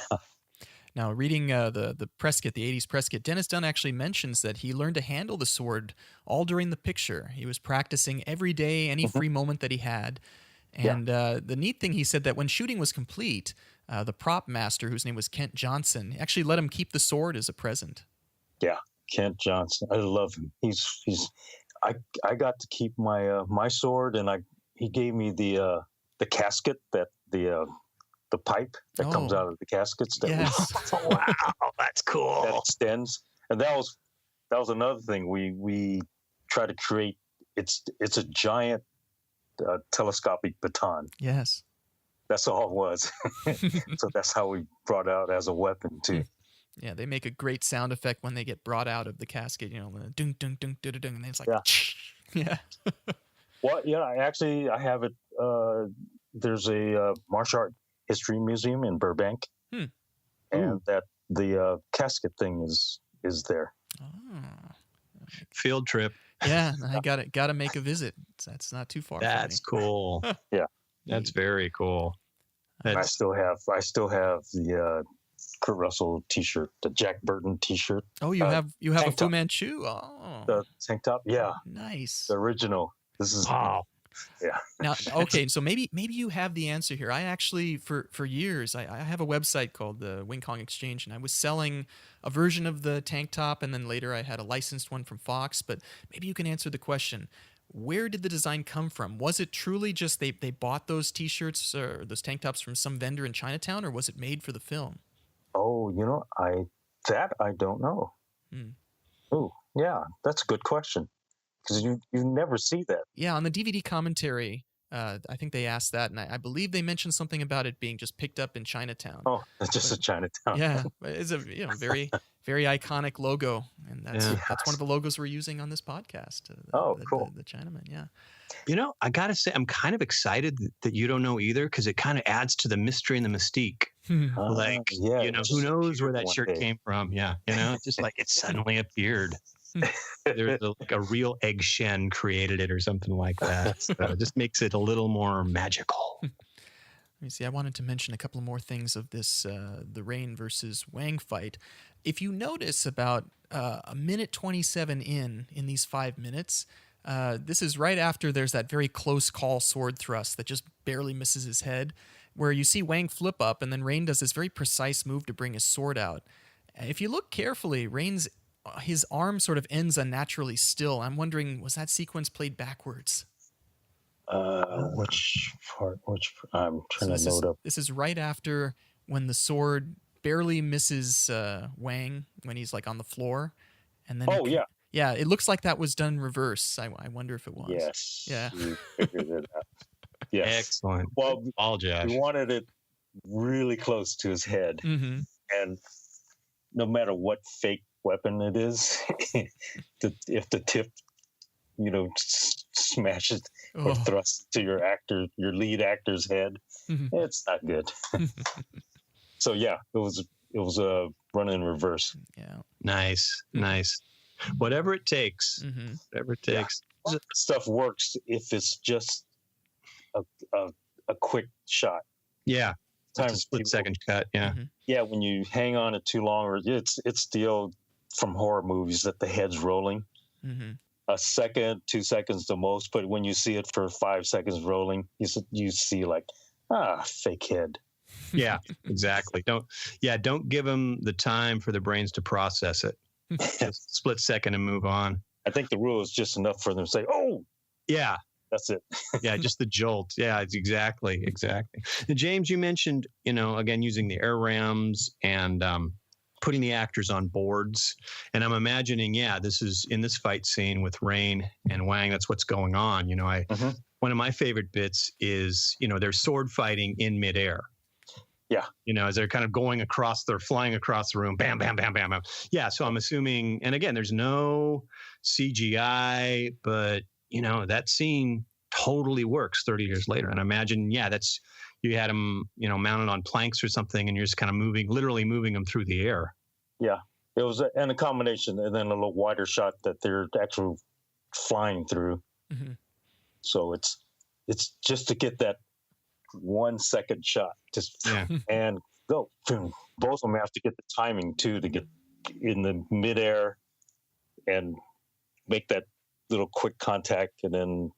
Now, reading the press kit, the 80s press kit, Dennis Dunn actually mentions that he learned to handle the sword all during the picture. He was practicing every day, any free moment that he had. And the neat thing, he said that when shooting was complete, the prop master, whose name was Kent Johnson, actually let him keep the sword as a present. Yeah, Kent Johnson. I love him. I got to keep my sword, and he gave me the casket that the pipe that comes out of the caskets. Wow, that's cool. That extends, and that was another thing we try to create. It's a giant telescopic baton. Yes, that's all it was. So that's how we brought it out as a weapon too. Yeah, they make a great sound effect when they get brought out of the casket. Dung dung dung dung dung, and it's like yeah. Well, yeah, I have it. There's a martial art history museum in Burbank, and that the casket thing is there. Field trip. Yeah, I got to make a visit. That's not too far. That's cool. Yeah, that's very cool. I still have the Kurt Russell T-shirt, the Jack Burton T-shirt. Oh, you have a Fu Manchu. Oh, the tank top. Yeah, nice. The original. This is wow. Yeah. Now, okay, so maybe you have the answer here. I actually, for years, I have a website called the Wing Kong Exchange, and I was selling a version of the tank top, and then later I had a licensed one from Fox. But maybe you can answer the question: where did the design come from? Was it truly just they bought those T-shirts or those tank tops from some vendor in Chinatown, or was it made for the film? Oh, I don't know. Oh, yeah, that's a good question. Because you never see that. Yeah, on the DVD commentary, I think they asked that, and I believe they mentioned something about it being just picked up in Chinatown. Oh, it's just a Chinatown. Yeah, it's a very very iconic logo, and that's one of the logos we're using on this podcast. Cool. The Chinaman, yeah. I gotta say, I'm kind of excited that you don't know either, because it kind of adds to the mystery and the mystique. Who knows where that shirt came from? Yeah, just like it suddenly appeared. There's a real egg shen created it or something like that. So it just makes it a little more magical. Let me see. I wanted to mention a couple more things of this the Rain versus Wang fight. If you notice, about a minute 27 in these 5 minutes, this is right after there's that very close call sword thrust that just barely misses his head, where you see Wang flip up, and then Rain does this very precise move to bring his sword out. If you look carefully, his arm sort of ends unnaturally still. I'm wondering, was that sequence played backwards? Which part? I'm trying to load up. This is right after when the sword barely misses Wang when he's like on the floor, And then Oh yeah, yeah, it looks like that was done reverse. I wonder if it was. yes, Yeah. we figured it out. Yes. Excellent. Well, All we Josh. wanted it really close to his head, Mm-hmm. and no matter what fake weapon it is, if the tip, smashes or Oh. thrusts to your lead actor's head, Mhm. it's not good. So yeah, it was a run in reverse. Yeah. Nice. Whatever it takes. Mm-hmm. Whatever it takes. Stuff works if it's just a quick shot. Yeah. It's a Sometimes split people- second cut. Yeah. Mm-hmm. Yeah, when you hang on it too long, or it's the old from horror movies that the head's rolling. Mm-hmm. A second, 2 seconds the most, but when you see it for 5 seconds rolling, you see like, fake head. Yeah, exactly. Don't give them the time for their brains to process it. Just split second and move on. I think the rule is just enough for them to say, "Oh, Yeah. that's it." Yeah, just the jolt. Yeah, it's exactly. And James, you mentioned, again, using the air rams and putting the actors on boards. And I'm imagining, this is in this fight scene with Rain and Wang. That's what's going on. One of my favorite bits is, they're sword fighting in midair. Yeah. As they're kind of they're flying across the room, bam, bam, bam, bam, bam. Yeah. So I'm assuming, and again, there's no CGI, but that scene totally works 30 years later. And I imagine, you had them, mounted on planks or something, and you're just kind of literally moving them through the air. Yeah, it was a combination, and then a little wider shot that they're actually flying through. Mm-hmm. So it's just to get that 1 second shot, and go. Boom. Both of them have to get the timing too, to get in the midair and make that little quick contact, and then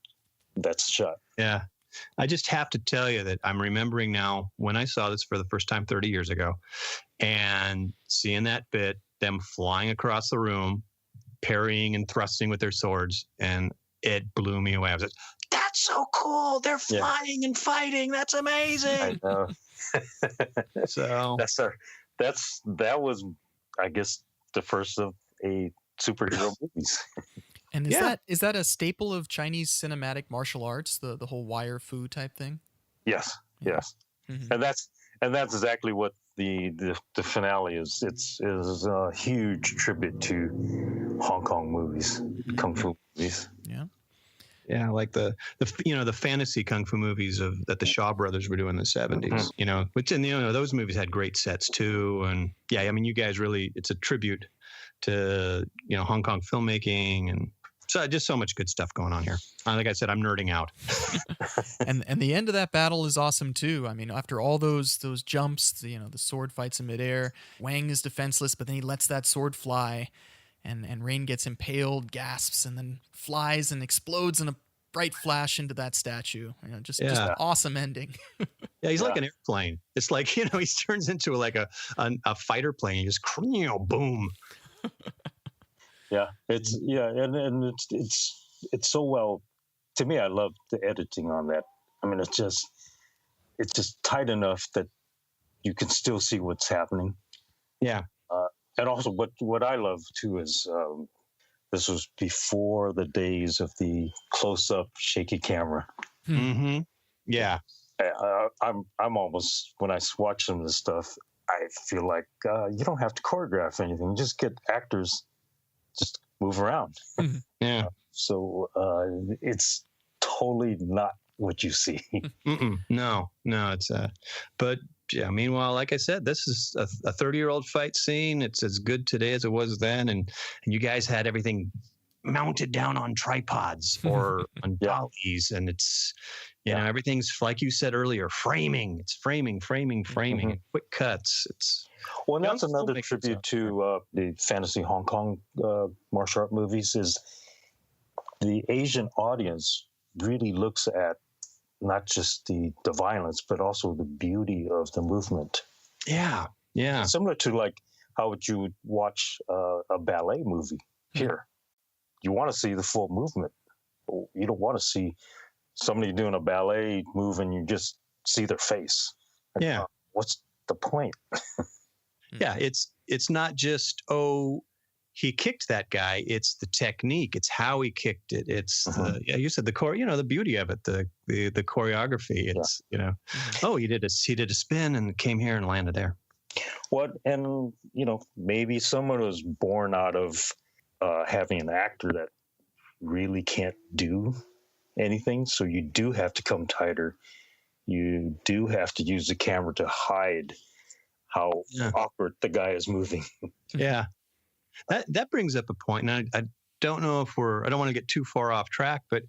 that's the shot. Yeah. I just have to tell you that I'm remembering now when I saw this for the first time 30 years ago and seeing that bit, them flying across the room, parrying and thrusting with their swords, and it blew me away. I was like, that's so cool. They're flying and fighting. That's amazing. I know. So that was, I guess, the first of a superhero movies. And is that a staple of Chinese cinematic martial arts, the whole wire fu type thing? Yes. Mm-hmm. And that's exactly what the finale is. It's a huge tribute to Hong Kong movies, kung fu movies. Yeah. Yeah, like the fantasy kung fu movies that the Shaw brothers were doing in the 70s. Mm-hmm. Those movies had great sets too, and you guys really, it's a tribute to Hong Kong filmmaking, and so just so much good stuff going on here. Like I said, I'm nerding out. and the end of that battle is awesome too. I mean, after all those jumps, the sword fights in midair, Wang is defenseless, but then he lets that sword fly, and Rain gets impaled, gasps, and then flies and explodes in a bright flash into that statue. Just awesome ending. Yeah, he's like an airplane. It's like, he turns into like a fighter plane. He just boom. Yeah, and it's so well. To me, I love the editing on that. I mean, it's just tight enough that you can still see what's happening. Yeah, and also what I love too is this was before the days of the close-up shaky camera. Mm-hmm. Yeah, I'm almost, when I watch some of this stuff, I feel like you don't have to choreograph anything. Just get actors, just move around. Yeah. So it's totally not what you see. No, it's but yeah, meanwhile, like I said, this is a 30-year-old fight scene. It's as good today as it was then, and you guys had everything mounted down on tripods or on dollies, and it's everything's, like you said earlier, framing. It's framing, and quick cuts. It's and that's another tribute to the fantasy Hong Kong martial art movies, is the Asian audience really looks at not just the violence, but also the beauty of the movement. Yeah. Similar to like how would you watch a ballet movie here? You want to see the full movement. You don't want to see somebody doing a ballet move and you just see their face. What's the point? Yeah, it's not just, he kicked that guy. It's the technique. It's how he kicked it. It's you said the core. The beauty of it, the choreography. It's oh, he did a spin and came here and landed there. And maybe someone was born out of having an actor that really can't do anything, so you do have to come tighter. You do have to use the camera to hide how awkward the guy is moving. Yeah. That brings up a point, and I don't know if I don't want to get too far off track, but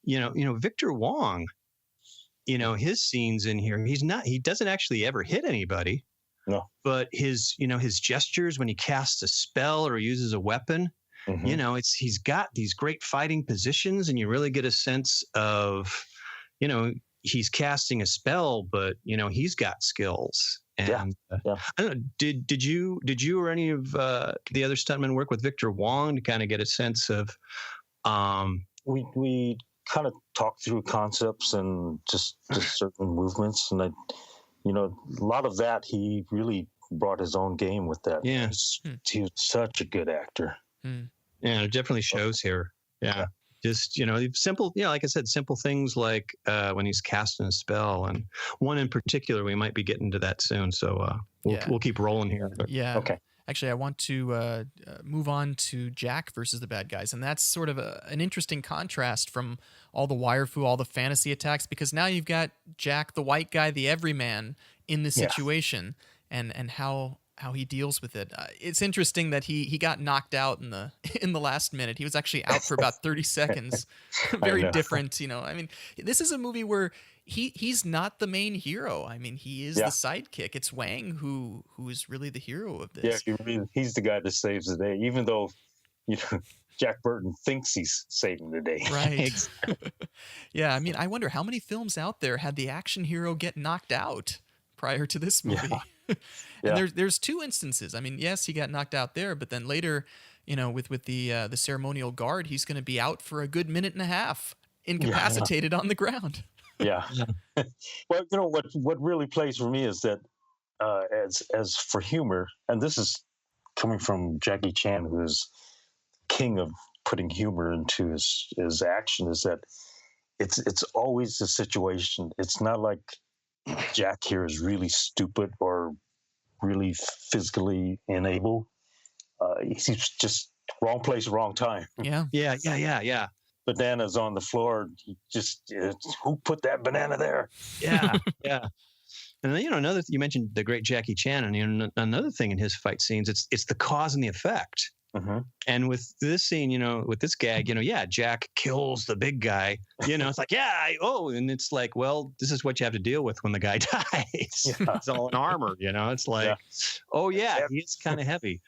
Victor Wong, his scenes in here, he doesn't actually ever hit anybody. No. But his gestures when he casts a spell or uses a weapon, he's got these great fighting positions, and you really get a sense of, he's casting a spell, but he's got skills. And I don't know, did you or any of the other stuntmen work with Victor Wong to kind of get a sense of we kind of talked through concepts and just certain movements, and a lot of that he really brought his own game with that. Yeah. He was such a good actor. Yeah, it definitely shows here. Yeah. Just, simple, like I said, simple things like when he's casting a spell, and one in particular, we might be getting to that soon. So we'll keep rolling here. But. Yeah. Okay. Actually, I want to move on to Jack versus the bad guys. And that's sort of an interesting contrast from all the wire fu, all the fantasy attacks, because now you've got Jack, the white guy, the everyman in the situation, and how he deals with it. It's interesting that he got knocked out in the last minute. He was actually out for about 30 seconds. Very different, I mean, this is a movie where he's not the main hero. I mean, he is the sidekick. It's Wang who is really the hero of this. Yeah, he's the guy that saves the day, even though Jack Burton thinks he's saving the day. Right. Yeah, I mean, I wonder how many films out there had the action hero get knocked out prior to this movie. And there's two instances. I mean, yes, he got knocked out there, but then later, with the ceremonial guard, he's going to be out for a good minute and a half, incapacitated on the ground. Yeah. Well, what really plays for me is that as for humor, and this is coming from Jackie Chan, who is king of putting humor into his action, is that it's always the situation. It's not like Jack here is really stupid or really physically unable. He's just wrong place, wrong time. Yeah. Banana's on the floor. He just who put that banana there? Yeah. And then, you mentioned the great Jackie Chan, and another thing in his fight scenes, it's the cause and the effect. And with this scene, with this gag, Jack kills the big guy. It's like, and it's like, well, this is what you have to deal with when the guy dies. It's all in armor. It's like, he's kind of heavy.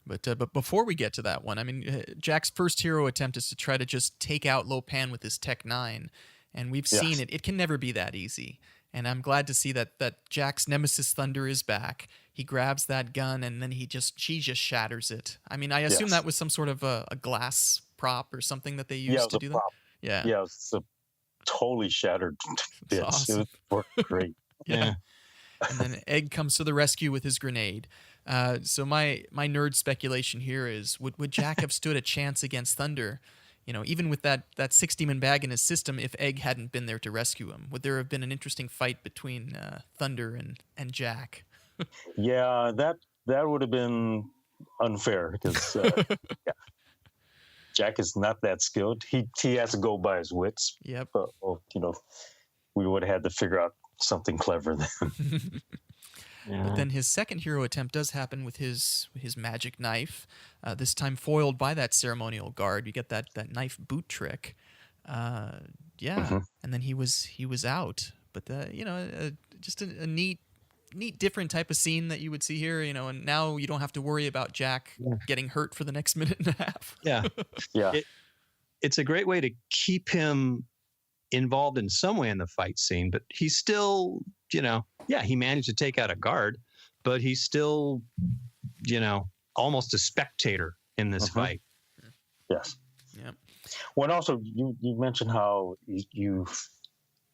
But before we get to that one, I mean, Jack's first hero attempt is to try to just take out Lo Pan with his Tech 9, and we've seen it. It can never be that easy. And I'm glad to see that Jack's nemesis Thunder is back. He grabs that gun, and then she just shatters it. I mean, I assume that was some sort of a glass prop or something that they used to do that. Yeah, yeah, it's a totally shattered bits. Awesome. It worked great. Yeah. And then Egg comes to the rescue with his grenade. So my nerd speculation here is, would Jack have stood a chance against Thunder? Even with that 60-man bag in his system, if Egg hadn't been there to rescue him, would there have been an interesting fight between Thunder and Jack? Yeah, that would have been unfair because Jack is not that skilled. He has to go by his wits. Yep. But, we would have had to figure out something clever then. But then his second hero attempt does happen with his magic knife, this time foiled by that ceremonial guard. You get that knife boot trick. And then he was out. But just a neat different type of scene that you would see here, and now you don't have to worry about Jack getting hurt for the next minute and a half. Yeah. It's a great way to keep him involved in some way in the fight scene, but he's still, he managed to take out a guard, but he's still, almost a spectator in this fight. Yes. Yeah. Well, and also you mentioned how you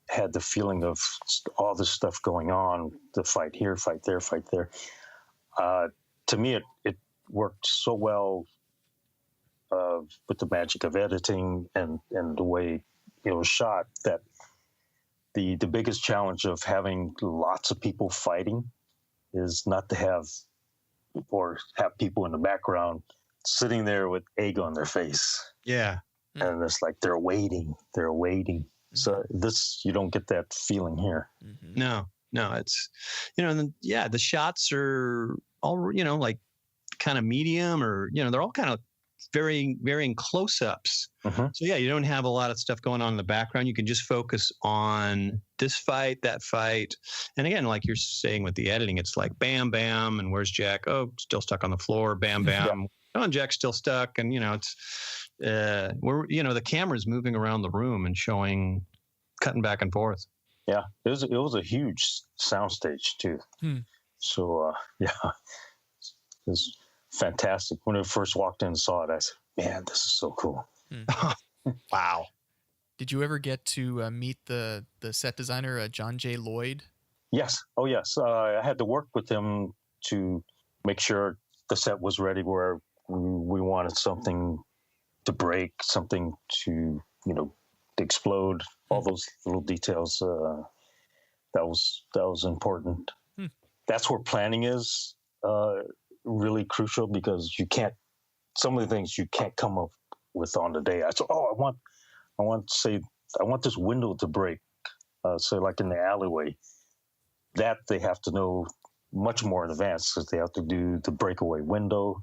had the feeling of all this stuff going on, the fight here, fight there, fight there. To me, it worked so well with the magic of editing and the way it was shot that the biggest challenge of having lots of people fighting is not to have people in the background sitting there with egg on their face. Yeah. And it's like they're waiting. So you don't get that feeling here. No, it's, and then, the shots are all, like kind of medium, or, they're all kind of varying close-ups. So you don't have a lot of stuff going on in the background. You can just focus on this fight, that fight. And again, like you're saying with the editing, it's like bam, bam, and where's Jack? Oh, still stuck on the floor. Bam, bam. Oh, and Jack's still stuck. And it's the camera's moving around the room and cutting back and forth. Yeah, it was a huge soundstage too. So it was fantastic. When I first walked in and saw it, I said, "Man, this is so cool!" Wow. Did you ever get to meet the set designer, John J. Lloyd? Yes. Oh, yes. I had to work with him to make sure the set was ready where we wanted something to break, something to, to explode, all those little details. That was important. That's where planning is really crucial, because some of the things you can't come up with on the day. I said, I want this window to break. So like in the alleyway, that they have to know much more in advance, because they have to do the breakaway window,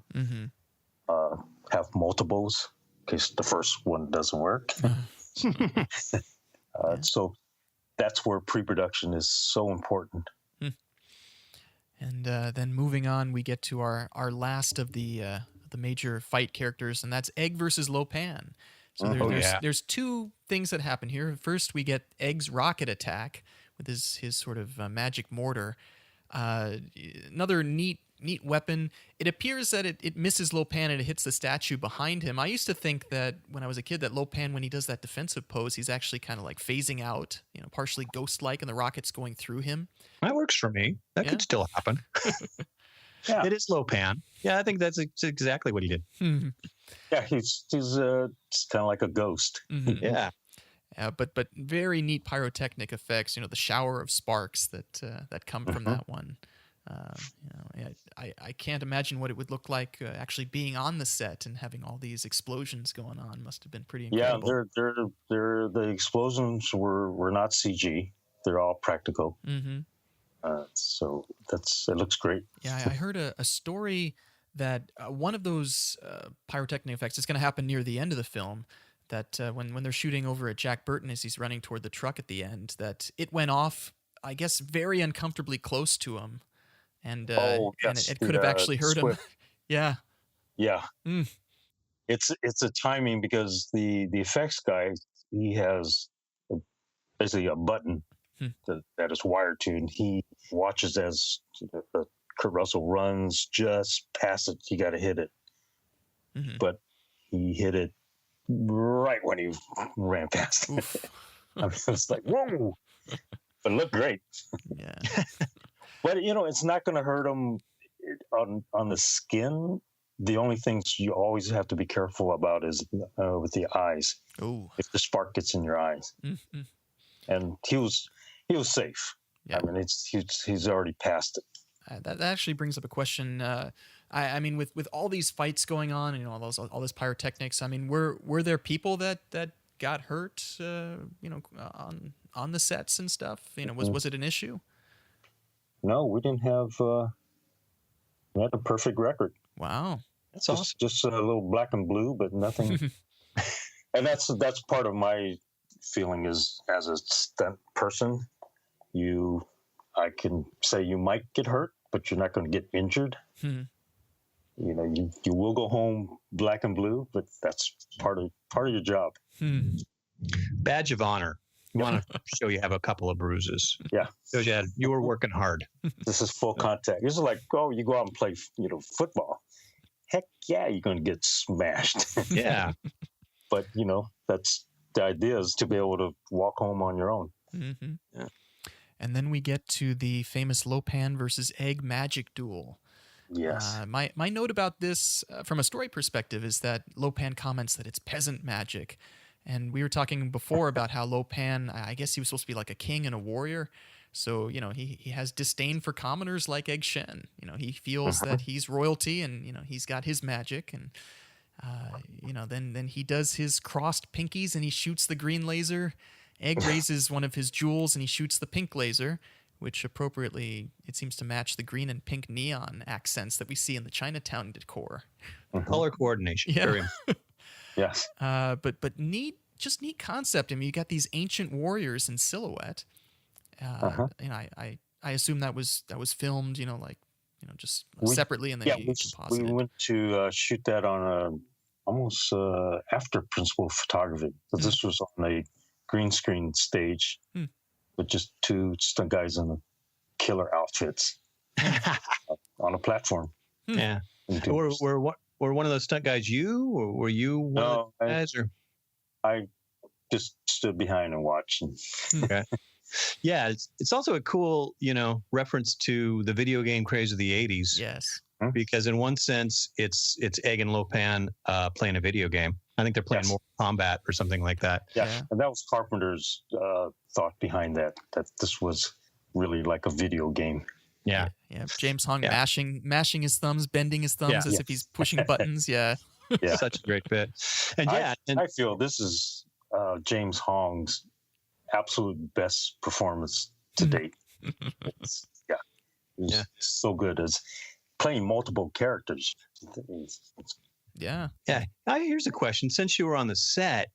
have multiples in case the first one doesn't work. So that's where pre-production is so important. And then moving on, we get to our last of the major fight characters, and that's Egg versus Lo Pan. So there's two things that happen here. First, we get Egg's rocket attack with his sort of magic mortar. Another neat weapon. It appears that it misses Lo Pan and it hits the statue behind him. I used to think that when I was a kid that Lo Pan, when he does that defensive pose, he's actually kind of like phasing out, partially ghost-like, and the rocket's going through him. That works for me. That could still happen. It is Lo Pan. Yeah, I think that's exactly what he did. Yeah, he's kind of like a ghost. Yeah. But very neat pyrotechnic effects. The shower of sparks that come from that one. I can't imagine what it would look like actually being on the set and having all these explosions going on. Must have been pretty incredible. Yeah, the explosions were not CG. They're all practical. So it looks great. Yeah, I heard a story that one of those pyrotechnic effects is going to happen near the end of the film. That when they're shooting over at Jack Burton as he's running toward the truck at the end, that it went off, I guess, very uncomfortably close to him. And it could have actually hurt him. Yeah. It's a timing, because the effects guy, he has basically a button that is wired to, and he watches as Kurt Russell runs just past it. You got to hit it, but he hit it right when he ran past it. I was like, whoa! But it looked great. Yeah. But it's not going to hurt him on the skin. The only things you always have to be careful about is with the eyes. Ooh. If the spark gets in your eyes. And he was safe. Yeah. I mean, he's already passed it. That actually brings up a question. I mean, with all these fights going on and all this pyrotechnics, I mean, were there people that got hurt? On the sets and stuff. Was it an issue? No, we didn't have. We had a perfect record. Wow, that's awesome. Just a little black and blue, but nothing. And that's part of my feeling is, as a stunt person, I can say you might get hurt, but you're not going to get injured. You will go home black and blue, but that's part of your job. Badge of honor. You want to show you have a couple of bruises. Yeah. Shows you were working hard. This is full contact. This is like, you go out and play, football. Heck yeah, you're going to get smashed. Yeah. But, that's the idea, is to be able to walk home on your own. Yeah. And then we get to the famous Lo Pan versus Egg magic duel. Yes. My note about this from a story perspective is that Lo Pan comments that it's peasant magic. And we were talking before about how Lo Pan, I guess he was supposed to be like a king and a warrior. So, he has disdain for commoners like Egg Shen. He feels that he's royalty and, he's got his magic. And, then he does his crossed pinkies and he shoots the green laser. Egg raises one of his jewels and he shoots the pink laser, which appropriately, it seems to match the green and pink neon accents that we see in the Chinatown decor. Color coordination. Yeah. Very Yes. But neat concept. I mean, you got these ancient warriors in silhouette. And I assume that was filmed, just separately, and then Yeah, you we composited. went to shoot that on almost after principal photography. So this was on a green screen stage with just two stunt guys in killer outfits on a platform. Yeah. Were one of those stunt guys you, or were you one of the guys? I just stood behind and watched. Okay. Yeah, it's also a cool, reference to the video game craze of the 80s. Yes. Because in one sense, it's Egg and Lo Pan playing a video game. I think they're playing Mortal Kombat or something like that. Yeah. And that was Carpenter's thought behind that this was really like a video game. Yeah. Yeah. James Hong mashing his thumbs, bending his thumbs as if he's pushing buttons. Yeah. Yeah. Such a great fit. And I feel this is James Hong's absolute best performance to date. It's so good as playing multiple characters. Yeah. Here's a question. Since you were on the set,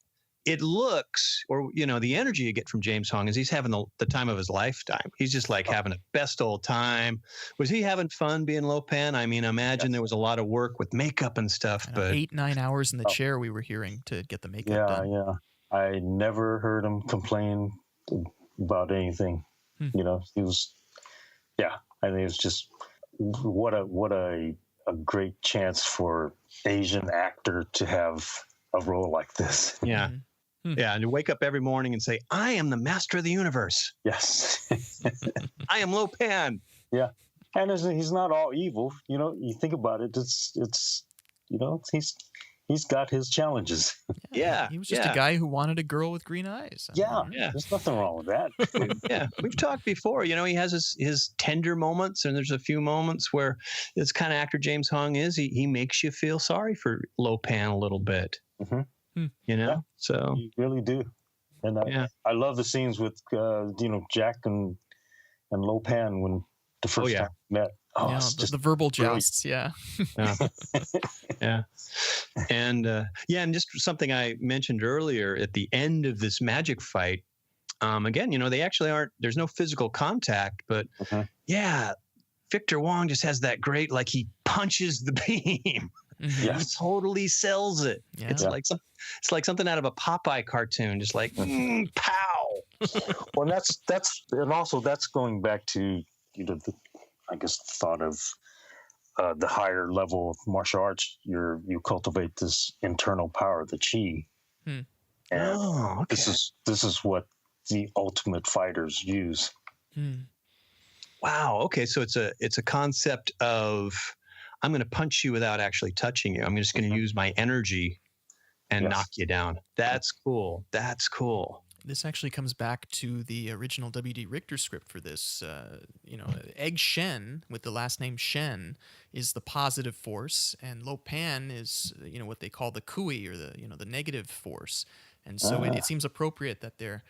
it looks, or the energy you get from James Hong is he's having the time of his lifetime. He's just like having a best old time. Was he having fun being Lo Pan? I mean, imagine there was a lot of work with makeup and stuff. But 8-9 hours in the chair we were hearing to get the makeup done. Yeah. I never heard him complain about anything. He was, I think it's just what a great chance for Asian actor to have a role like this. Yeah. Yeah, and to wake up every morning and say, I am the master of the universe. Yes. I am Lo Pan. Yeah. And he's not all evil. You think about it, it's he's got his challenges. Yeah. He was just a guy who wanted a girl with green eyes. Yeah. There's nothing wrong with that. We've talked before. He has his tender moments, and there's a few moments where this kind of actor James Hong is. He makes you feel sorry for Lo Pan a little bit. So you really do. And I love the scenes with Jack and Lo Pan when the first time we met. Oh, it's just the verbal jousts. Yeah. And and just something I mentioned earlier at the end of this magic fight. Again, they actually aren't. There's no physical contact, but Victor Wong just has that great, like he punches the beam. Yes. He totally sells it. Yeah. It's like something out of a Popeye cartoon, just like pow. Well, that's going back to I guess the thought of the higher level of martial arts. You cultivate this internal power, the chi, and this is what the ultimate fighters use. Wow. Okay, so it's a concept of I'm going to punch you without actually touching you. I'm just going to use my energy and knock you down. That's cool. This actually comes back to the original W.D. Richter script for this. Egg Shen, with the last name Shen, is the positive force, and Lo Pan is, what they call the kui, or the negative force. And so it seems appropriate that they're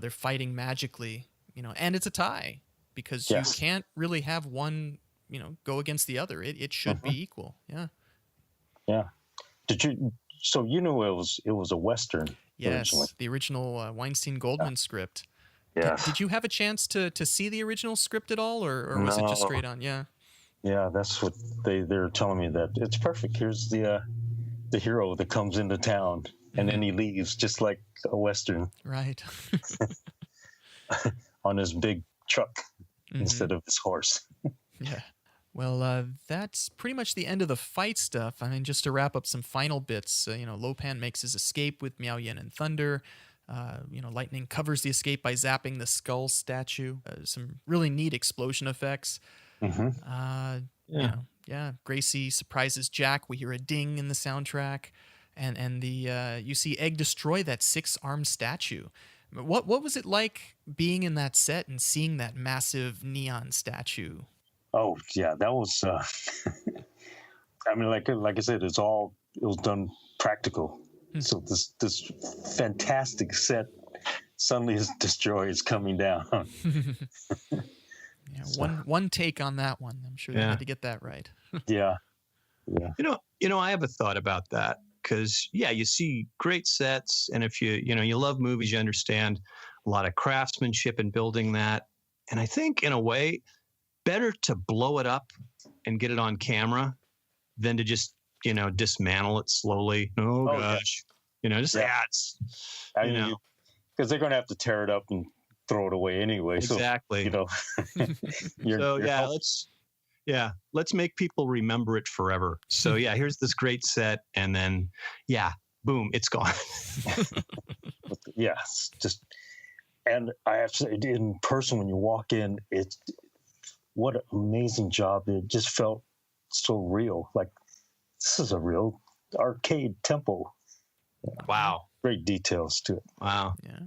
fighting magically, and it's a tie, because you can't really have one, go against the other. It should be equal. Yeah. Yeah. So it was a Western. Yes, originally. The original Weinstein-Goldman script. Yeah. Did you have a chance to see the original script at all, or was it just straight on? Yeah. Yeah, that's what they're telling me, that it's perfect. Here's the hero that comes into town and then he leaves just like a Western. Right. On his big truck instead of his horse. Yeah. Well, that's pretty much the end of the fight stuff. I mean, just to wrap up some final bits, Lo Pan makes his escape with Miao Yin and Thunder. Lightning covers the escape by zapping the skull statue. Some really neat explosion effects. Yeah, Gracie surprises Jack. We hear a ding in the soundtrack, and the you see Egg destroy that 6-armed statue. What was it like being in that set and seeing that massive neon statue? Oh yeah, that was. I mean, like I said, it was done practical. So this fantastic set suddenly is destroyed. It's coming down. Yeah, one take on that one. I'm sure they had to get that right. Yeah, yeah. I have a thought about that because you see great sets, and if you love movies, you understand a lot of craftsmanship in building that. And I think in a way, better to blow it up and get it on camera than to just dismantle it slowly. Oh gosh, just ads. Because they're going to have to tear it up and throw it away anyway. Exactly. So, let's make people remember it forever. So here's this great set, and then boom, it's gone. It's just, and I have to say, in person when you walk in, it's what an amazing job. It just felt so real. Like this is a real arcade temple. Wow. Great details to it. Wow. Yeah.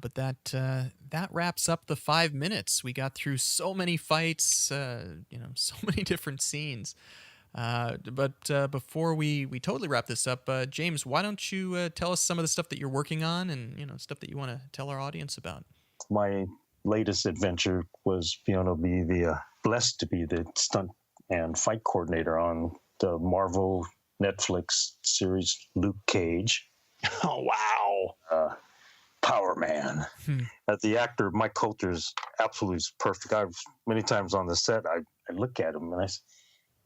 But that wraps up the 5 minutes. We got through so many fights, so many different scenes. But before we totally wrap this up, James, why don't you tell us some of the stuff that you're working on and stuff that you want to tell our audience about? My latest adventure was blessed to be the stunt and fight coordinator on the Marvel Netflix series Luke Cage. Oh wow! Power Man. The actor Mike Coulter is absolutely perfect. I've many times on the set I look at him and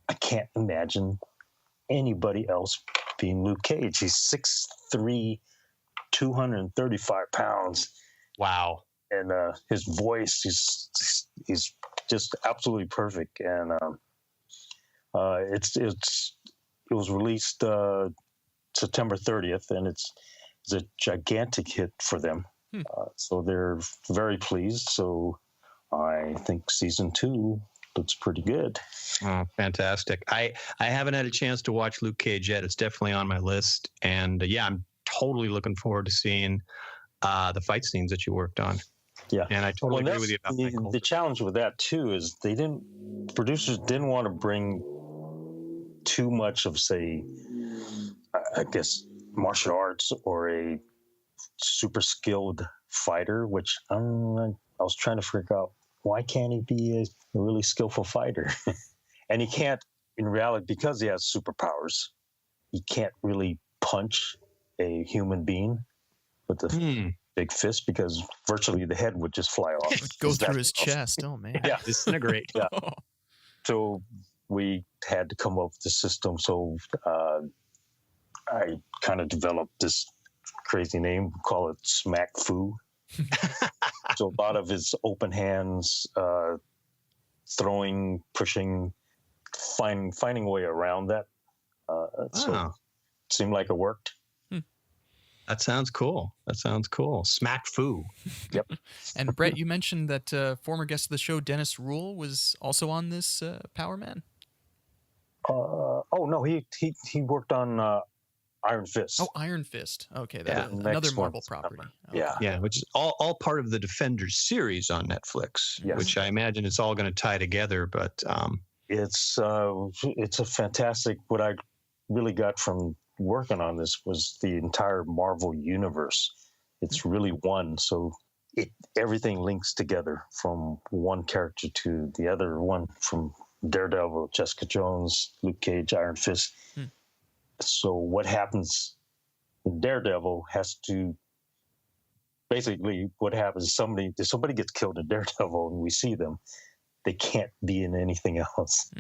I can't imagine anybody else being Luke Cage. He's 6'3", 235 pounds. Wow. And his voice, he's just absolutely perfect. And it was released September 30th, and it's a gigantic hit for them. So they're very pleased. So I think season 2 looks pretty good. Oh, fantastic. I haven't had a chance to watch Luke Cage yet. It's definitely on my list. And I'm totally looking forward to seeing the fight scenes that you worked on. Yeah. And I totally agree with you about that. The challenge with that too is producers didn't want to bring too much of, say, I guess, martial arts or a super skilled fighter, which I was trying to figure out, why can't he be a really skillful fighter? And he can't, in reality, because he has superpowers, he can't really punch a human being with the big fist, because virtually the head would just fly off. Go through his chest. Oh, man. Yeah. Disintegrate. Yeah. So we had to come up with the system. So I kind of developed this crazy name, call it Smack Fu. So a lot of his open hands, throwing, pushing, finding a way around that. So it seemed like it worked. That sounds cool. Smack Fu. Yep. And Brett, you mentioned that former guest of the show, Dennis Rule, was also on this Power Man. No, he worked on Iron Fist. Oh, Iron Fist. Okay, that's another Marvel property. Okay. Yeah, which is all part of the Defenders series on Netflix, which I imagine it's all going to tie together. But it's a fantastic. What I really got from working on this was the entire Marvel universe. It's really one, so everything links together from one character to the other one, from Daredevil, Jessica Jones, Luke Cage, Iron Fist. So what happens in Daredevil has to basically, what happens, somebody gets killed in Daredevil and we see them, they can't be in anything else.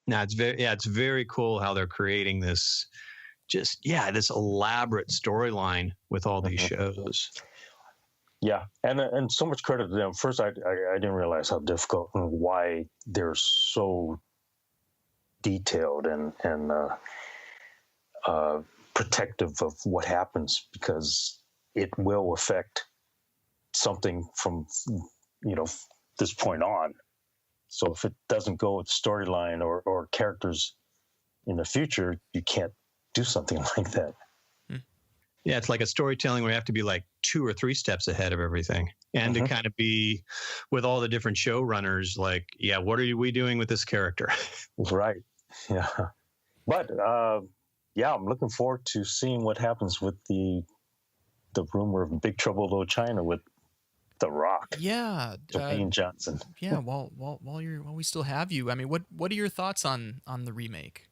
Now it's very cool how they're creating this, this elaborate storyline with all these shows. Yeah, and so much credit to them. First, I didn't realize how difficult and why they're so detailed and protective of what happens, because it will affect something from this point on. So if it doesn't go with storyline or characters in the future, you can't do something like that. Yeah, it's like a storytelling where you have to be like 2 or 3 steps ahead of everything, and to kind of be with all the different showrunners. Like, yeah, what are we doing with this character? Right. Yeah. But yeah, I'm looking forward to seeing what happens with the rumor of Big Trouble in Little China with The Rock. Yeah, Dwayne Johnson. Yeah. While we still have you, I mean, what are your thoughts on the remake?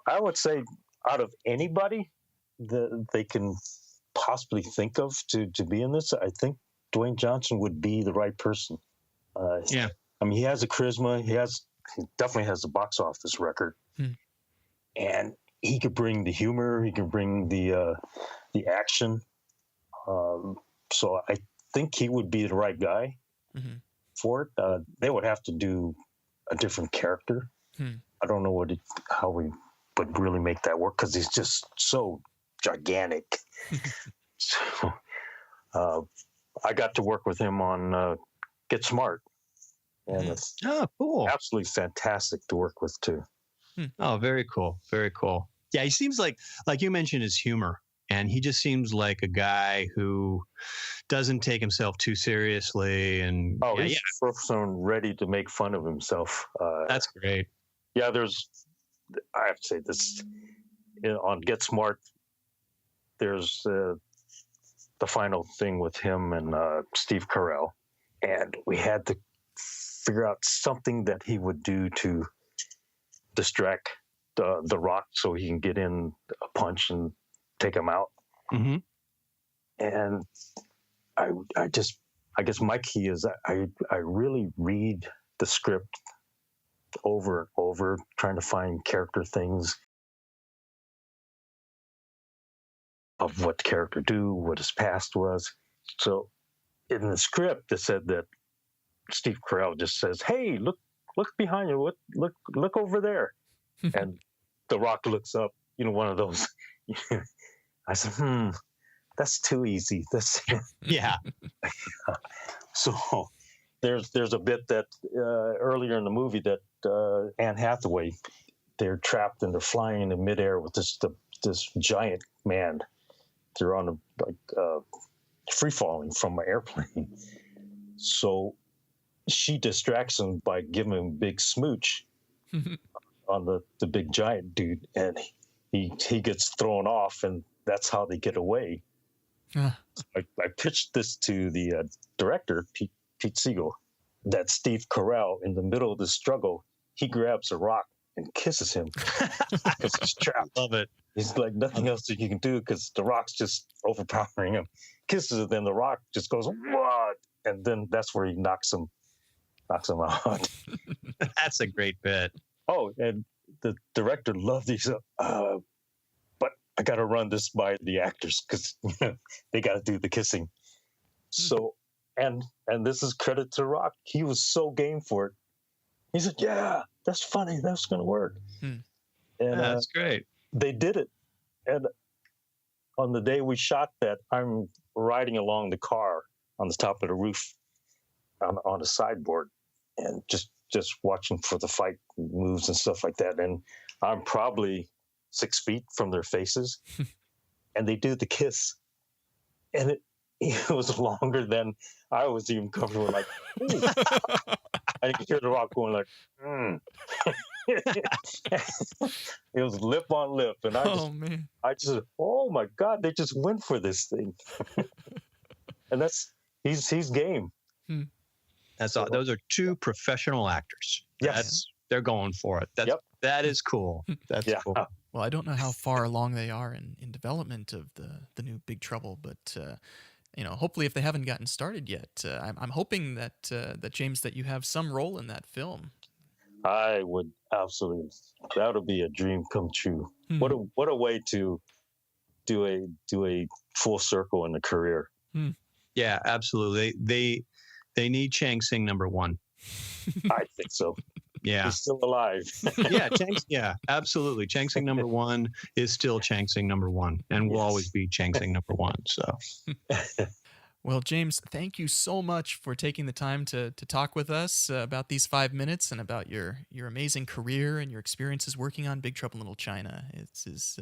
I would say out of anybody that they can possibly think of to be in this, I think Dwayne Johnson would be the right person. Yeah. I mean, he has a charisma. He definitely has the box office record, and he could bring the humor. He can bring the action. So I think he would be the right guy for it. They would have to do a different character. I don't know how we would really make that work because he's just so gigantic. So I got to work with him on Get Smart, and it's cool, absolutely fantastic to work with too. Oh, very cool, very cool. Yeah, he seems like you mentioned his humor, and he just seems like a guy who doesn't take himself too seriously. And he's the first one ready to make fun of himself. That's great. Yeah, I have to say this on Get Smart. There's the final thing with him and Steve Carell, and we had to figure out something that he would do to distract the Rock so he can get in a punch and take him out. And I guess my key is I really read the script over and over, trying to find character things of what the character do, what his past was. So in the script, it said that Steve Carell just says, "Hey, look behind you. Look over there." And The Rock looks up, one of those. I said, that's too easy. Yeah. So there's a bit that earlier in the movie that Anne Hathaway, they're trapped and they're flying in midair with this giant man. They're on free falling from an airplane. So she distracts him by giving him a big smooch on the big giant dude, and he gets thrown off, and that's how they get away. I pitched this to the director, Pete Siegel, that Steve Carell, in the middle of the struggle, he grabs a rock and kisses him because he's trapped. Love it. He's like, nothing else that you can do because the rock's just overpowering him. Kisses it, then the rock just goes, "What?" And then that's where he knocks him out. That's a great bit. Oh, and the director loved these, but I got to run this by the actors because they got to do the kissing. So, and this is credit to Rock. He was so game for it. He said, "Yeah, that's funny. That's going to work." And that's great. They did it. And on the day we shot that, I'm riding along the car on the top of the roof on a sideboard and just watching for the fight moves and stuff like that. And I'm probably 6 feet from their faces, and they do the kiss. And it was longer than I was even comfortable. Like, I could hear the Rock going like, It was lip on lip, and I just, oh my God, they just went for this thing. And he's game. That's all. Those are 2 professional actors. Yes, they're going for it. That is cool. That's cool. Well, I don't know how far along they are in development of the new Big Trouble, but hopefully, if they haven't gotten started yet, I'm hoping that James, that you have some role in that film. I would absolutely. That would be a dream come true. What a way to do a full circle in a career. Yeah, absolutely. They need Chang Sing #1. I think so. Yeah, he's still alive. Yeah, absolutely. Chang Sing #1 is still Chang Sing #1, and will always be Chang Sing #1. So. Well, James, thank you so much for taking the time to talk with us about these 5 minutes and about your amazing career and your experiences working on Big Trouble in Little China. This is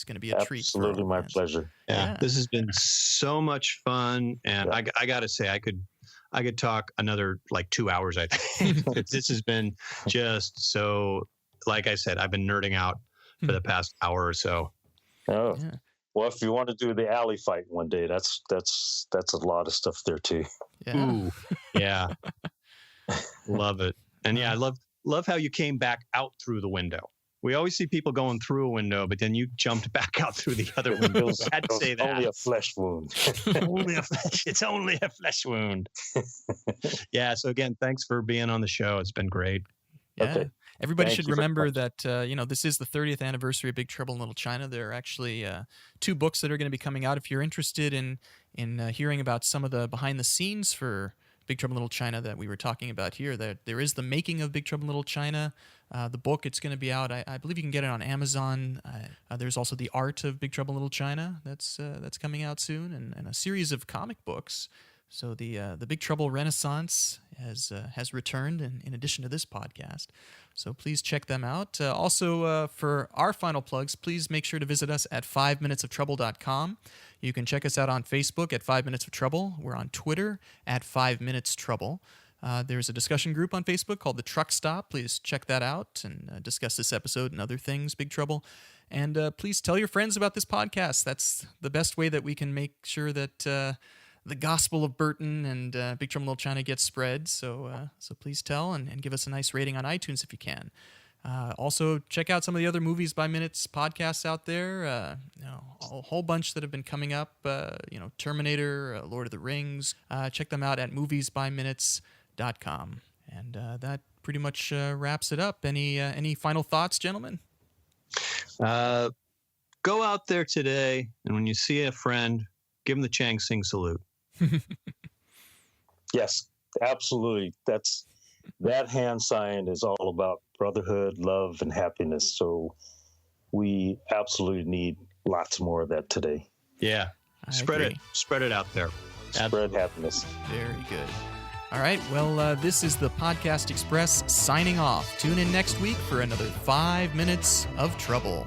going to be a treat for Absolutely our my fans. pleasure. Yeah, this has been so much fun, and Yeah. I got to say, I could talk another like 2 hours. I think this has been just so. Like I said, I've been nerding out for the past hour or so. Oh. Yeah. Well, if you want to do the alley fight one day, that's a lot of stuff there too. Yeah. Ooh, yeah, love it. And yeah, I love how you came back out through the window. We always see people going through a window, but then you jumped back out through the other window. I had to say that. Only a flesh wound. It's only a flesh wound. Yeah. So again, thanks for being on the show. It's been great. Yeah. Okay. Everybody Thank should you very remember much. that, this is the 30th anniversary of Big Trouble in Little China. There are actually 2 books that are going to be coming out. If you're interested in hearing about some of the behind the scenes for Big Trouble in Little China that we were talking about here, there is the making of Big Trouble in Little China. The book, it's going to be out. I believe you can get it on Amazon. There's also the art of Big Trouble in Little China that's coming out soon, and a series of comic books. So the Big Trouble Renaissance has returned, in addition to this podcast. So please check them out. Also, for our final plugs, please make sure to visit us at 5minutesoftrouble.com. You can check us out on Facebook at 5 Minutes of Trouble. We're on Twitter at 5 Minutes Trouble. There's a discussion group on Facebook called The Truck Stop. Please check that out and discuss this episode and other things, Big Trouble. And please tell your friends about this podcast. That's the best way that we can make sure that the gospel of Burton and Big Trouble in Little China gets spread. So please tell and give us a nice rating on iTunes if you can. Also, check out some of the other Movies by Minutes podcasts out there. A whole bunch that have been coming up. Terminator, Lord of the Rings. Check them out at moviesbyminutes.com. And that pretty much wraps it up. Any final thoughts, gentlemen? Go out there today, and when you see a friend, give him the Chang Sing salute. Yes, absolutely. That hand sign is all about brotherhood, love, and happiness. So we absolutely need lots more of that today. Yeah, spread it out there. Spread happiness. Very good. All right, well, this is the Podcast Express signing off. Tune in next week for another 5 Minutes of Trouble.